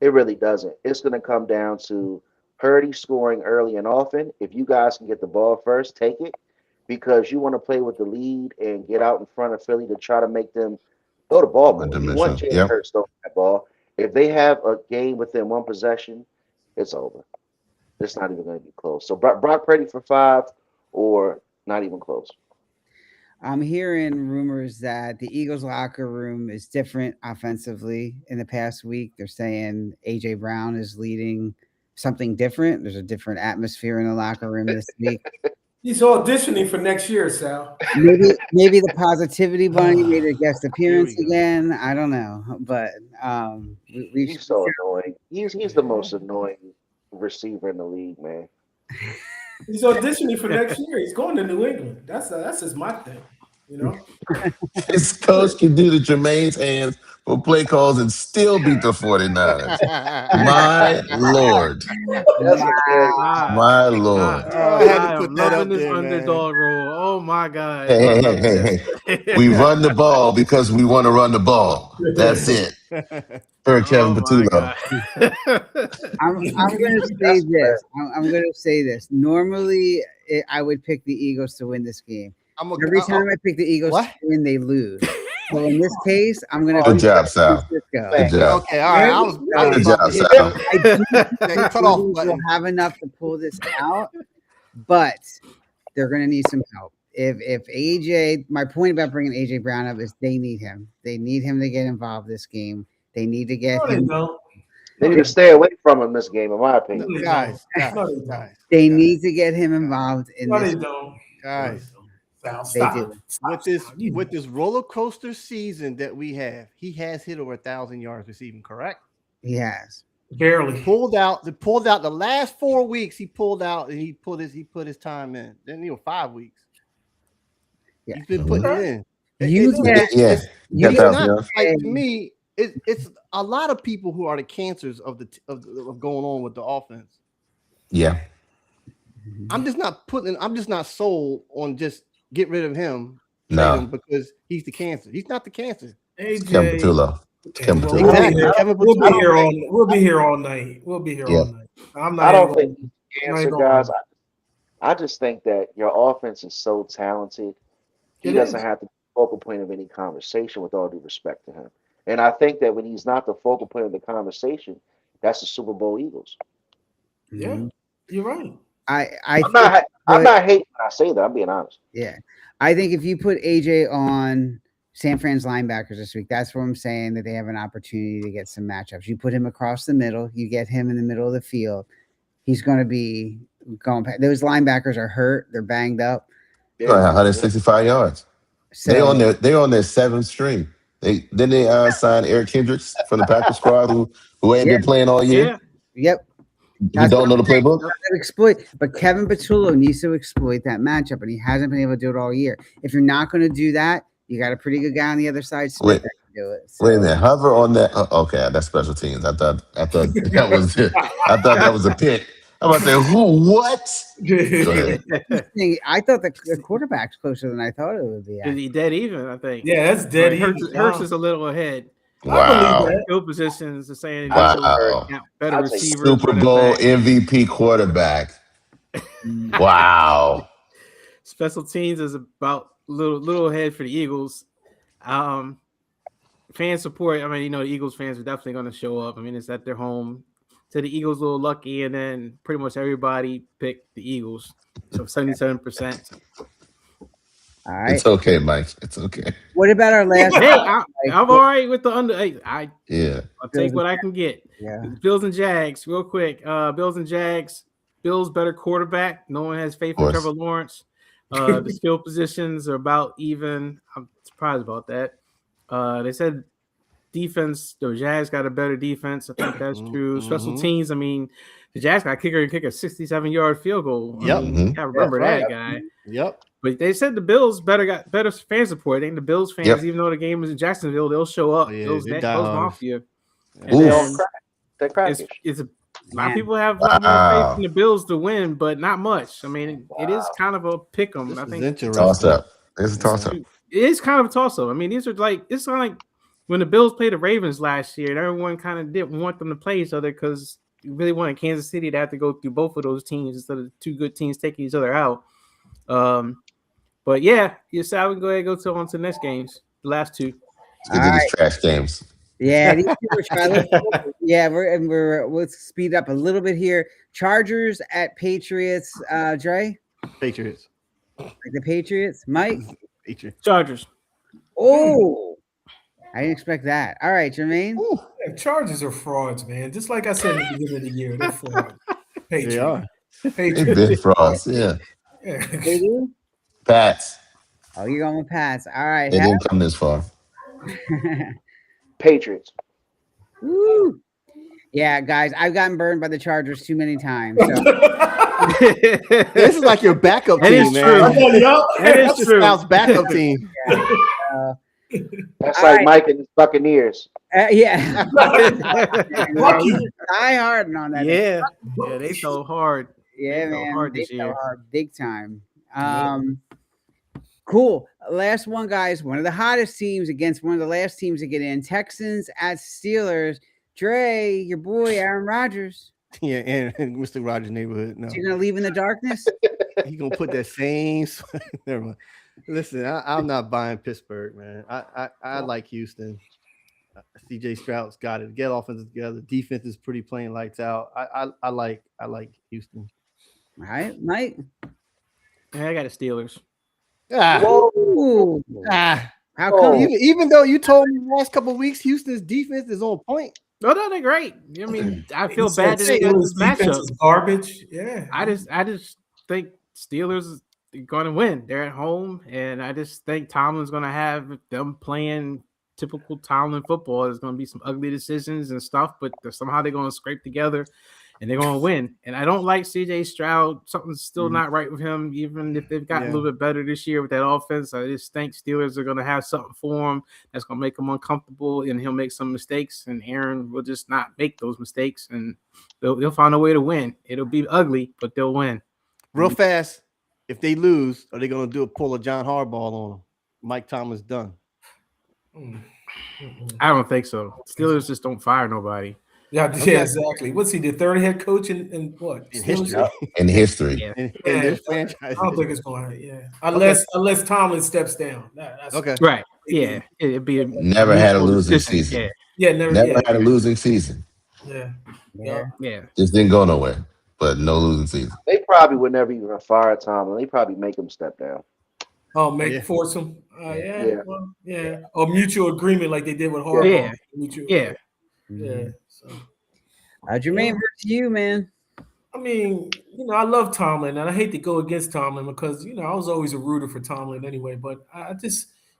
It really doesn't. It's going to come down to Purdy scoring early and often. If you guys can get the ball first, take it because you want to play with the lead and get out in front of Philly to try to make them go to ball more. You want Jalen Hurts to throw that ball. If they have a game within 1 possession, it's over. It's not even going to be close. So Brock Purdy for 5 or not even close. I'm hearing rumors that the Eagles locker room is different offensively in the past week. They're saying A.J. Brown is leading something different. There's a different atmosphere in the locker room this week. He's auditioning for next year, Sal. Maybe the positivity bunny made a guest appearance again. I don't know, but he's so annoying. He's the most annoying receiver in the league, man. He's auditioning for next year. He's going to New England. That's just my thing, His coach can do the Jermaine's hands for play calls and still beat the 49ers. My Lord. My Lord. I'm loving this underdog role. Oh my God. Hey. We run the ball because we want to run the ball. That's it. Kevin Patullo. I'm going to say this. I'm going to say this. Normally, I would pick the Eagles to win this game. Every time I pick the Eagles to win, they lose. So in this case, I'm going to. Good job, Sal. Good job. Okay, all right. Good job, Sal. Will have enough to pull this out, but they're going to need some help. If AJ, my point about bringing AJ Brown up is they need him. They need him to get involved this game. They need to get him. They need to stay away from him this game, in my opinion. Guys. They need to get him involved in this. Guys. They do. With this roller coaster season that we have, he has hit over 1,000 yards receiving, correct? He has. Barely. Pulled out the last 4 weeks. He pulled out and he put his time in. Then 5 weeks. Yeah. He's been putting it in. To me, it's a lot of people who are the cancers of going on with the offense. Yeah. I'm just not sold on just get rid of him, trade him No. because he's the cancer. He's not the cancer. It's Kevin AJ. Patullo. It's Kevin Well, Patullo. Exactly. Kevin we'll be Patullo. here all. We'll be here all night. We'll be here Yeah. all night. I'm I not don't even think going. he's the answer, guys. I just think that your offense is so talented. He It doesn't is. have to be the focal point of any conversation, with all due respect to him. And I think that when he's not the focal point of the conversation, that's the Super Bowl Eagles. Yeah, you're right. I'm not hating when I say that. I'm being honest. Yeah, I think if you put AJ on San Fran's linebackers this week, that's what I'm saying, that they have an opportunity to get some matchups. You put him across the middle, you get him in the middle of the field, he's going to be going. Those linebackers are hurt, they're banged up. They're gonna have 165 yards. So They on their seventh string. They sign Eric Kendricks from the Packers squad who ain't been playing all year. Yeah. Yep. Who don't know the playbook. But Kevin Patullo needs to exploit that matchup, and he hasn't been able to do it all year. If you're not going to do that, you got a pretty good guy on the other side, Smith, that can do it. So. Wait a minute, hover on that. Okay, that's special teams. I thought that was it. I thought that was a pick. I'm about to say, who? What? Go ahead. I thought the quarterback's closer than I thought it would be. Is he dead even? I think. Yeah, that's dead. Hurts is a little ahead. Wow. Field positions, the saying. Wow. Better receivers. Super Bowl MVP quarterback. Wow. Special teams is about little ahead for the Eagles. Fan support. I mean, the Eagles fans are definitely going to show up. I mean, it's at their home. So the Eagles a little lucky, and then pretty much everybody picked the Eagles. So 77%. All right. It's okay, Mike. It's okay. What about our last? Hey, I'm all right with the under. I'll take what I can get. Yeah. Bills and Jags, real quick. Bills and Jags. Bills better quarterback. No one has faith in Trevor Lawrence. The skill positions are about even. I'm surprised about that. They said defense. The Jags got a better defense. I think that's true. Special teams. I mean, the Jags got a kicker and kick a 67-yard field goal. Yep. I remember that guy. Yep. But they said the Bills got better fan support. I think the Bills fans, even though the game is in Jacksonville, they'll show up. Bills Mafia. They're crackish. It's a lot of people have a lot more faith in the Bills to win, but not much. I mean, it is kind of a pick 'em. I think toss up. It's a toss up. It is kind of a toss up. I mean, it's kind of like when the Bills played the Ravens last year. Everyone kind of didn't want them to play each other because you really wanted Kansas City to have to go through both of those teams instead of two good teams taking each other out. But yeah, you said I would go ahead and go on to the next games, the last two. Let's get to these trash games. Yeah, let's speed up a little bit here. Chargers at Patriots. Dre? Patriots. Like the Patriots? Mike? Patriots. Chargers. Oh, I didn't expect that. All right, Jermaine. Chargers are frauds, man. Just like I said in the beginning of the year, they're frauds. Patriots. They are. They've been frauds, yeah. They do? Pats. Oh, you're going with Pats. All right. They didn't come this far. Patriots. Woo. Yeah, guys, I've gotten burned by the Chargers too many times. So. This is like your backup team, man. That is true. Styles' backup team. That's like Mike and his Buccaneers. Yeah. Die hard on that. Yeah, they so hard. Yeah, they man. hard this they year. hard, big time. Cool. Last one, guys. One of the hottest teams against one of the last teams to get in. Texans at Steelers. Dre, your boy Aaron Rodgers. Yeah, and Mr. Rogers' neighborhood. No, You're gonna leave in the darkness. He gonna put that same. Never mind. Listen, I'm not buying Pittsburgh, man. I like Houston. CJ Stroud's got it. Get offense together. Defense is pretty plain lights out. I like Houston. All right, Mike. I got the Steelers. How come? Even though you told me the last couple of weeks Houston's defense is on point. No, they're great. I mean, I feel bad that they got this matchup. Garbage. Yeah. I just think Steelers are going to win. They're at home, and I just think Tomlin's going to have them playing typical Tomlin football. There's going to be some ugly decisions and stuff, but somehow they're going to scrape together and they're gonna win. And I don't like CJ Stroud. Something's still not right with him, even if they've gotten a little bit better this year with that offense. I just think Steelers are gonna have something for him that's gonna make him uncomfortable, and he'll make some mistakes, and Aaron will just not make those mistakes, and they'll find a way to win. It'll be ugly, but they'll win. Real fast, if they lose, are they gonna pull a John Harbaugh on them? Mike Thomas done. I don't think so. Steelers just don't fire nobody. Yeah, exactly. What's he, the third head coach in what? In history. In history. Yeah. In this franchise. I don't think it's going to happen. Unless Tomlin steps down. That's okay. Right. Yeah. It'd be never had a losing season. Never had a losing season. Yeah. Just didn't go nowhere, but no losing season. They probably would never even fire Tomlin. They probably make him step down. Oh, force him. Or mutual agreement like they did with Harbaugh. So. Jermaine, to you, man. I mean, I love Tomlin, and I hate to go against Tomlin because I was always a rooter for Tomlin anyway. But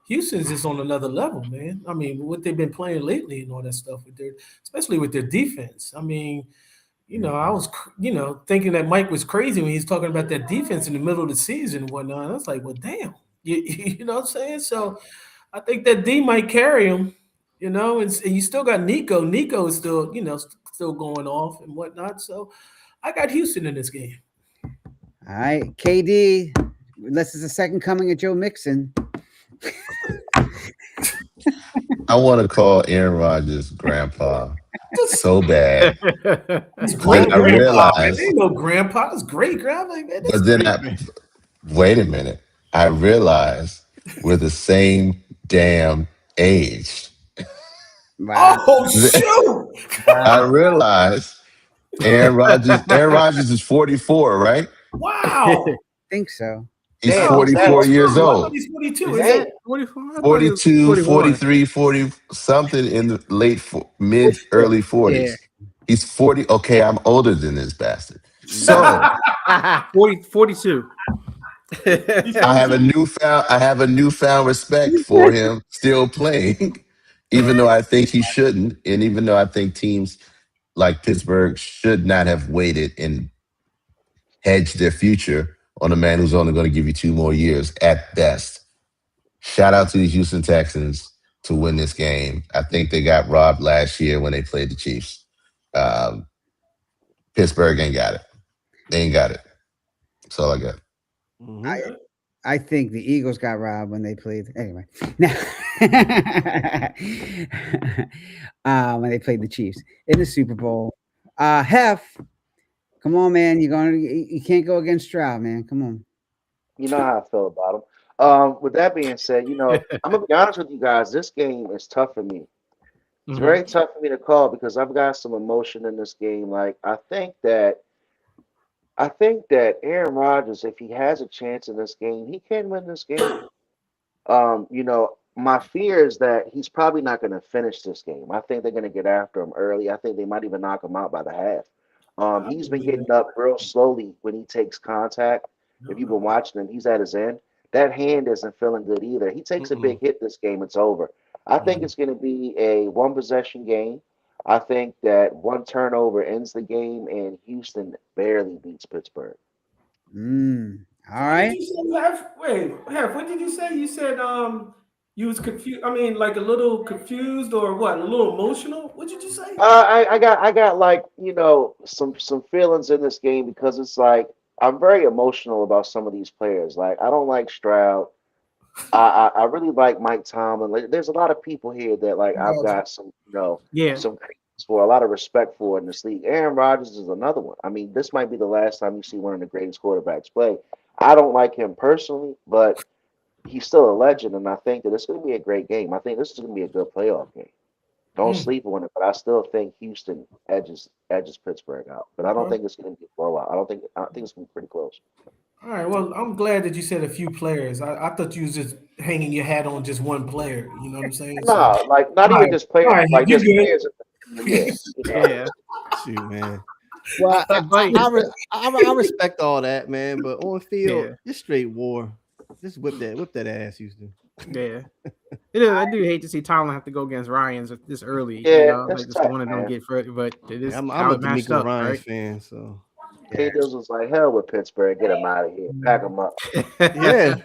Houston's just on another level, man. I mean, what they've been playing lately and all that stuff especially with their defense. I mean, I was, thinking that Mike was crazy when he's talking about that defense in the middle of the season and whatnot. And I was like, well, damn, you know what I'm saying? So I think that D might carry him, and you still got Nico. Nico is still, still going off and whatnot. So I got Houston in this game. All right, KD, unless it's the second coming of Joe Mixon. I want to call Aaron Rodgers grandpa so bad. When I realized, ain't no grandpa, it's great grandpa. But then wait a minute. I realized we're the same damn age. Wow. Oh shoot! I realized Aaron Rodgers is 44, right? Wow. I think so. He's 44 years old. He's 42. 42, 43, 40, something in the early 40s. Yeah. He's 40. Okay, I'm older than this bastard. So 42. I have a newfound respect for him still playing, even though I think he shouldn't, and even though I think teams like Pittsburgh should not have waited and hedged their future on a man who's only going to give you 2 more years at best. Shout out to the Houston Texans to win this game. I think they got robbed last year when they played the Chiefs. Pittsburgh ain't got it. They ain't got it. That's all I got. I think the Eagles got robbed when they played. Anyway, now when they played the Chiefs in the Super Bowl. Hef, come on, man. You can't go against Stroud, man. Come on. You know how I feel about him. With that being said, I'm gonna be honest with you guys. This game is tough for me. It's very tough for me to call because I've got some emotion in this game. Like I think that Aaron Rodgers, if he has a chance in this game, he can win this game. My fear is that he's probably not going to finish this game. I think they're going to get after him early. I think they might even knock him out by the half. He's been getting up real slowly when he takes contact. If you've been watching him, he's at his end. That hand isn't feeling good either. He takes a big hit this game, it's over. I think it's going to be a one-possession game. I think that one turnover ends the game, and Houston barely beats Pittsburgh. All right. Wait, what did you say? You said you was confused. I mean, like a little confused or what? A little emotional? What did you say? I got like some feelings in this game because it's like I'm very emotional about some of these players. Like I don't like Stroud. I really like Mike Tomlin. Like, there's a lot of people here that like I've got some some for a lot of respect for in this league. Aaron Rodgers is another one. I mean, this might be the last time you see one of the greatest quarterbacks play. I don't like him personally, but he's still a legend, and I think that it's going to be a great game. I think this is going to be a good playoff game. Don't sleep on it, but I still think Houston edges Pittsburgh out. But I don't think it's going to be a blowout. I think it's going to be pretty close. All right. Well, I'm glad that you said a few players. I thought you was just hanging your hat on just one player. You know what I'm saying? No, like not even just players. Right, like just players. Yeah. Shoot, man. Well, I respect all that, man. But on field, just straight war. Just whip that ass, Houston. Yeah. It is. I do hate to see Tomlin have to go against Ryans this early. Yeah, Like that's just tough, one of them man. get further, but it is I'm how a it matched D'Amico up, Ryans right? fan, so K Dubs was like, hell with Pittsburgh. Get him out of here. Pack him up. yeah.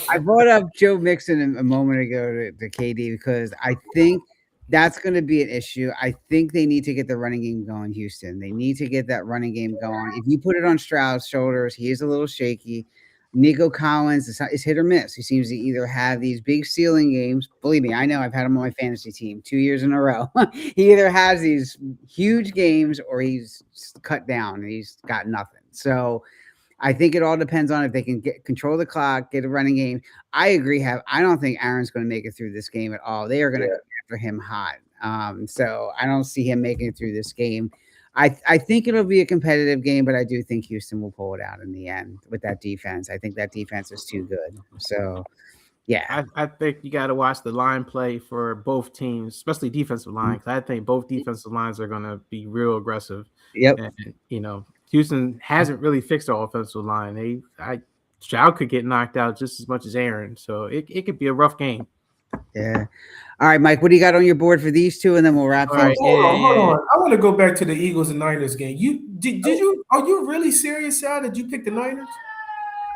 I brought up Joe Mixon a moment ago to KD because I think that's going to be an issue. I think they need to get the running game going, Houston. They need to get that running game going. If you put it on Stroud's shoulders, he is a little shaky. Nico Collins is hit or miss. He seems to either have these big ceiling games. Believe me, I know I've had him on my fantasy team 2 years in a row. He either has these huge games or he's cut down and he's got nothing. So I think it all depends on if they can control the clock, get a running game. I agree. I don't think Aaron's going to make it through this game at all. They are going to come after him hot. So I don't see him making it through this game. I think it'll be a competitive game, but I do think Houston will pull it out in the end with that defense. I think that defense is too good. So, yeah. I think you got to watch the line play for both teams, especially defensive line, because I think both defensive lines are going to be real aggressive. Yep. And, Houston hasn't really fixed their offensive line. Stroud could get knocked out just as much as Aaron, so it could be a rough game. Yeah. All right, Mike, what do you got on your board for these two, and then we'll wrap up. Hold on. I want to go back to the Eagles and Niners game. Are you really serious, Sal? Did you pick the Niners?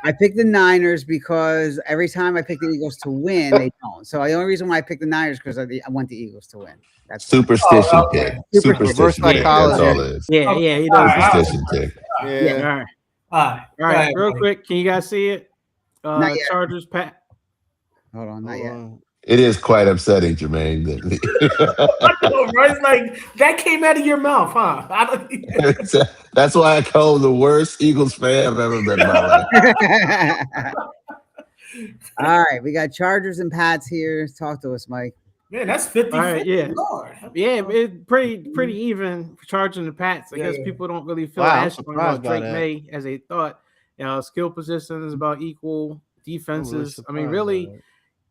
I picked the Niners because every time I pick the Eagles to win, they don't. So the only reason why I picked the Niners because I want the Eagles to win. That's superstition pick. Superstition pick. That's all it is. Yeah, he does. Superstition pick. Yeah. All right. Real quick, can you guys see it? Not yet. Chargers, Pat. Hold on, not yet. It is quite upsetting, Jermaine. Right? Like that came out of your mouth, huh? That's why I call him the worst Eagles fan I've ever been in my life. All right, we got Chargers and Pats here. Talk to us, Mike. Man, that's 50. All right, yeah. Lord. Yeah, it's pretty even for Chargers and Pats. I guess people don't really feel as strong about Drake May as they thought. Skill positions about equal defenses. I mean, really.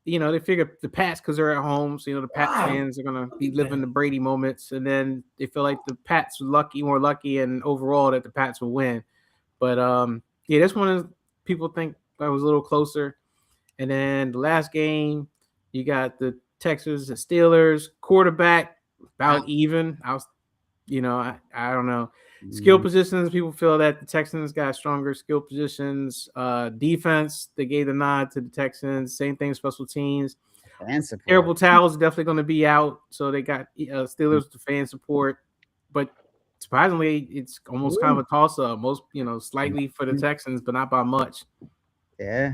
They figure the Pats because they're at home, so the Pats fans are gonna be living the Brady moments, and then they feel like the Pats are more lucky, and overall that the Pats will win. But this one is people think that was a little closer. And then the last game, you got the Texans, the Steelers quarterback about even. I don't know. Skill positions, people feel that the Texans got stronger skill positions. Defense, they gave the nod to the Texans. Same thing, special teams. Fan support. Terrible Towels definitely going to be out, so they got Steelers to fan support. But surprisingly, it's almost kind of a toss-up. Most, slightly for the Texans, but not by much. Yeah.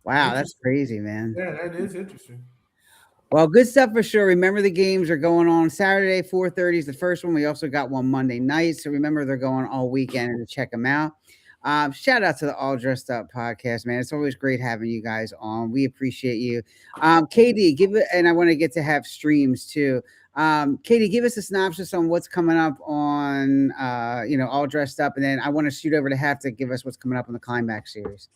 Wow, that's crazy, man. Yeah, that is interesting. Well, good stuff for sure. Remember, the games are going on Saturday, 4:30 is the first one. We also got one Monday night. So remember, they're going all weekend to check them out. Shout out to the All Dressed Up podcast, man. It's always great having you guys on. We appreciate you. KD, give it, and I want to get to have streams too. KD, give us a synopsis on what's coming up on, All Dressed Up. And then I want to shoot over to Hef to give us what's coming up on the Climax series.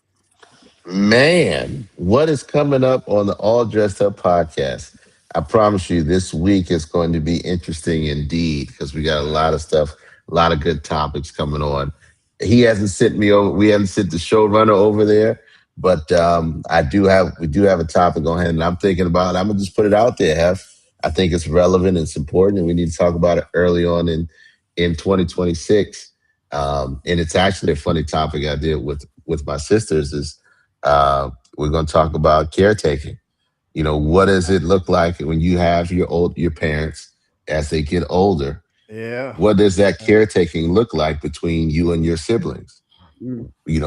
Man, what is coming up on the All Dressed Up podcast? I promise you this week is going to be interesting indeed because we got a lot of stuff, a lot of good topics coming on. He hasn't sent me over. We haven't sent the showrunner over there, but we do have a topic on hand, and I'm thinking about it. I'm going to just put it out there, Hef. I think it's relevant, it's important, and we need to talk about it early on in 2026. And it's actually a funny topic I did with my sisters is we're going to talk about caretaking. What does it look like when you have your parents as they get older? Yeah. What does that caretaking look like between you and your siblings? We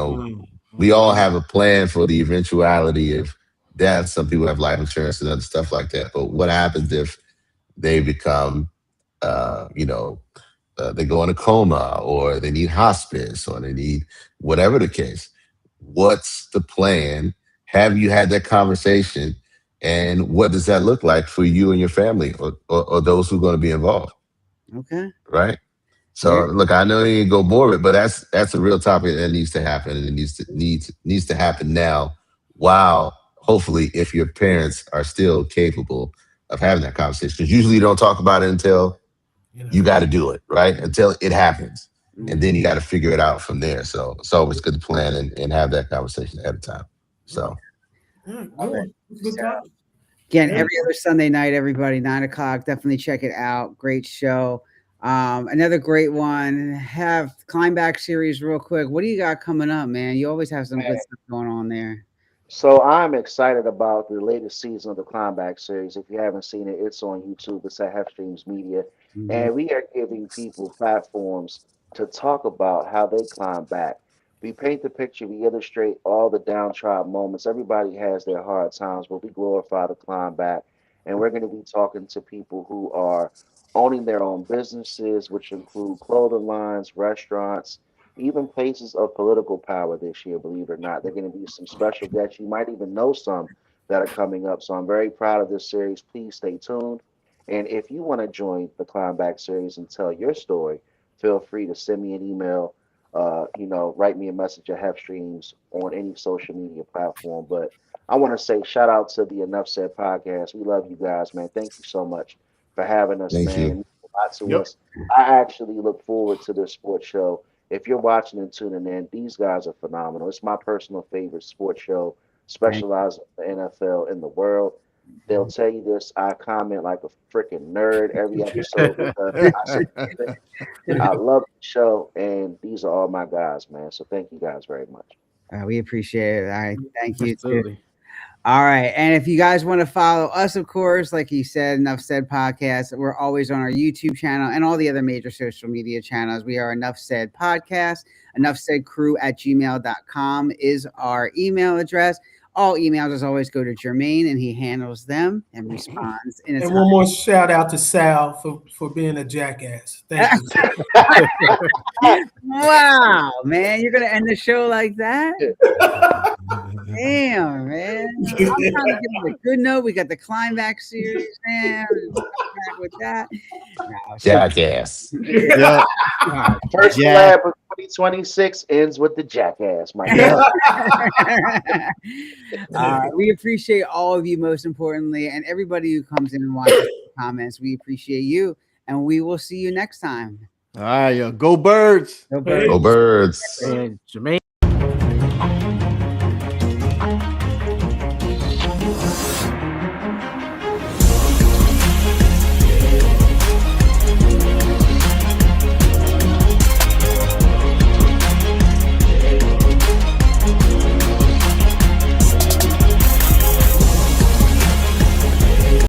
all have a plan for the eventuality of death. Some people have life insurance and other stuff like that. But what happens if they become, they go in a coma or they need hospice or they need whatever the case? What's the plan? Have you had that conversation? And what does that look like for you and your family or those who are going to be involved? Okay. Right. So look, I know you can go morbid, but that's a real topic that needs to happen, and it needs to happen now. Wow. Hopefully, if your parents are still capable of having that conversation, because usually you don't talk about it until you got to do it, right? Until it happens. And then you got to figure it out from there. So it's always good to plan and have that conversation ahead of time. So Good. Good topic. Again, Yeah. every other Sunday night, everybody, 9 o'clock. Definitely check it out. Great show. Another great one. Have climb back series real quick. What do you got coming up, man? You always have some good stuff going on there. So I'm excited about the latest season of the Climbback series. If you haven't seen it, it's on YouTube. It's at Hef Streams Media. Mhm. And we are giving people platforms to talk about how they climb back. We paint the picture, we illustrate all the downtrodden moments. Everybody has their hard times, but we glorify the climb back. And we're going to be talking to people who are owning their own businesses, which include clothing lines, restaurants, even places of political power this year, believe it or not. They're going to be some special guests. You might even know some that are coming up. So I'm very proud of this series. Please stay tuned. And if you want to join the Climb Back series and tell your story, feel free to send me an email. Write me a message at Hef Streams on any social media platform. But I want to say shout out to the Enough Said podcast. We love you guys, man. Thank you so much for having us, Thank man. you. It means a lot to us. I actually look forward to this sports show. If you're watching and tuning in, these guys are phenomenal. It's my personal favorite sports show, specializing in the NFL in the world. They'll tell you this. I comment like a freaking nerd every episode because I love the show, and these are all my guys, man. So thank you guys very much. We appreciate it. All right. Thank you. Absolutely. All right. And if you guys want to follow us, of course, like you said, Enough Said Podcast, we're always on our YouTube channel and all the other major social media channels. We are Enough Said Podcast. Enough Said Crew at gmail.com is our email address. All emails, as always, go to Jermaine, and he handles them and responds. In And one more shout out to Sal for being a jackass. Thank you. Wow, man. You're going to end the show like that? Damn, man. I'm trying to give it a good note. We got the Climb Back series, man. With that. Jackass. Yeah. First Yeah. lab of 2026 ends with the jackass, my God. We appreciate all of you, most importantly, and everybody who comes in and watches the comments. We appreciate you, and we will see you next time. All right, yo. Go Birds. Go Birds. Go Birds. And Jermaine.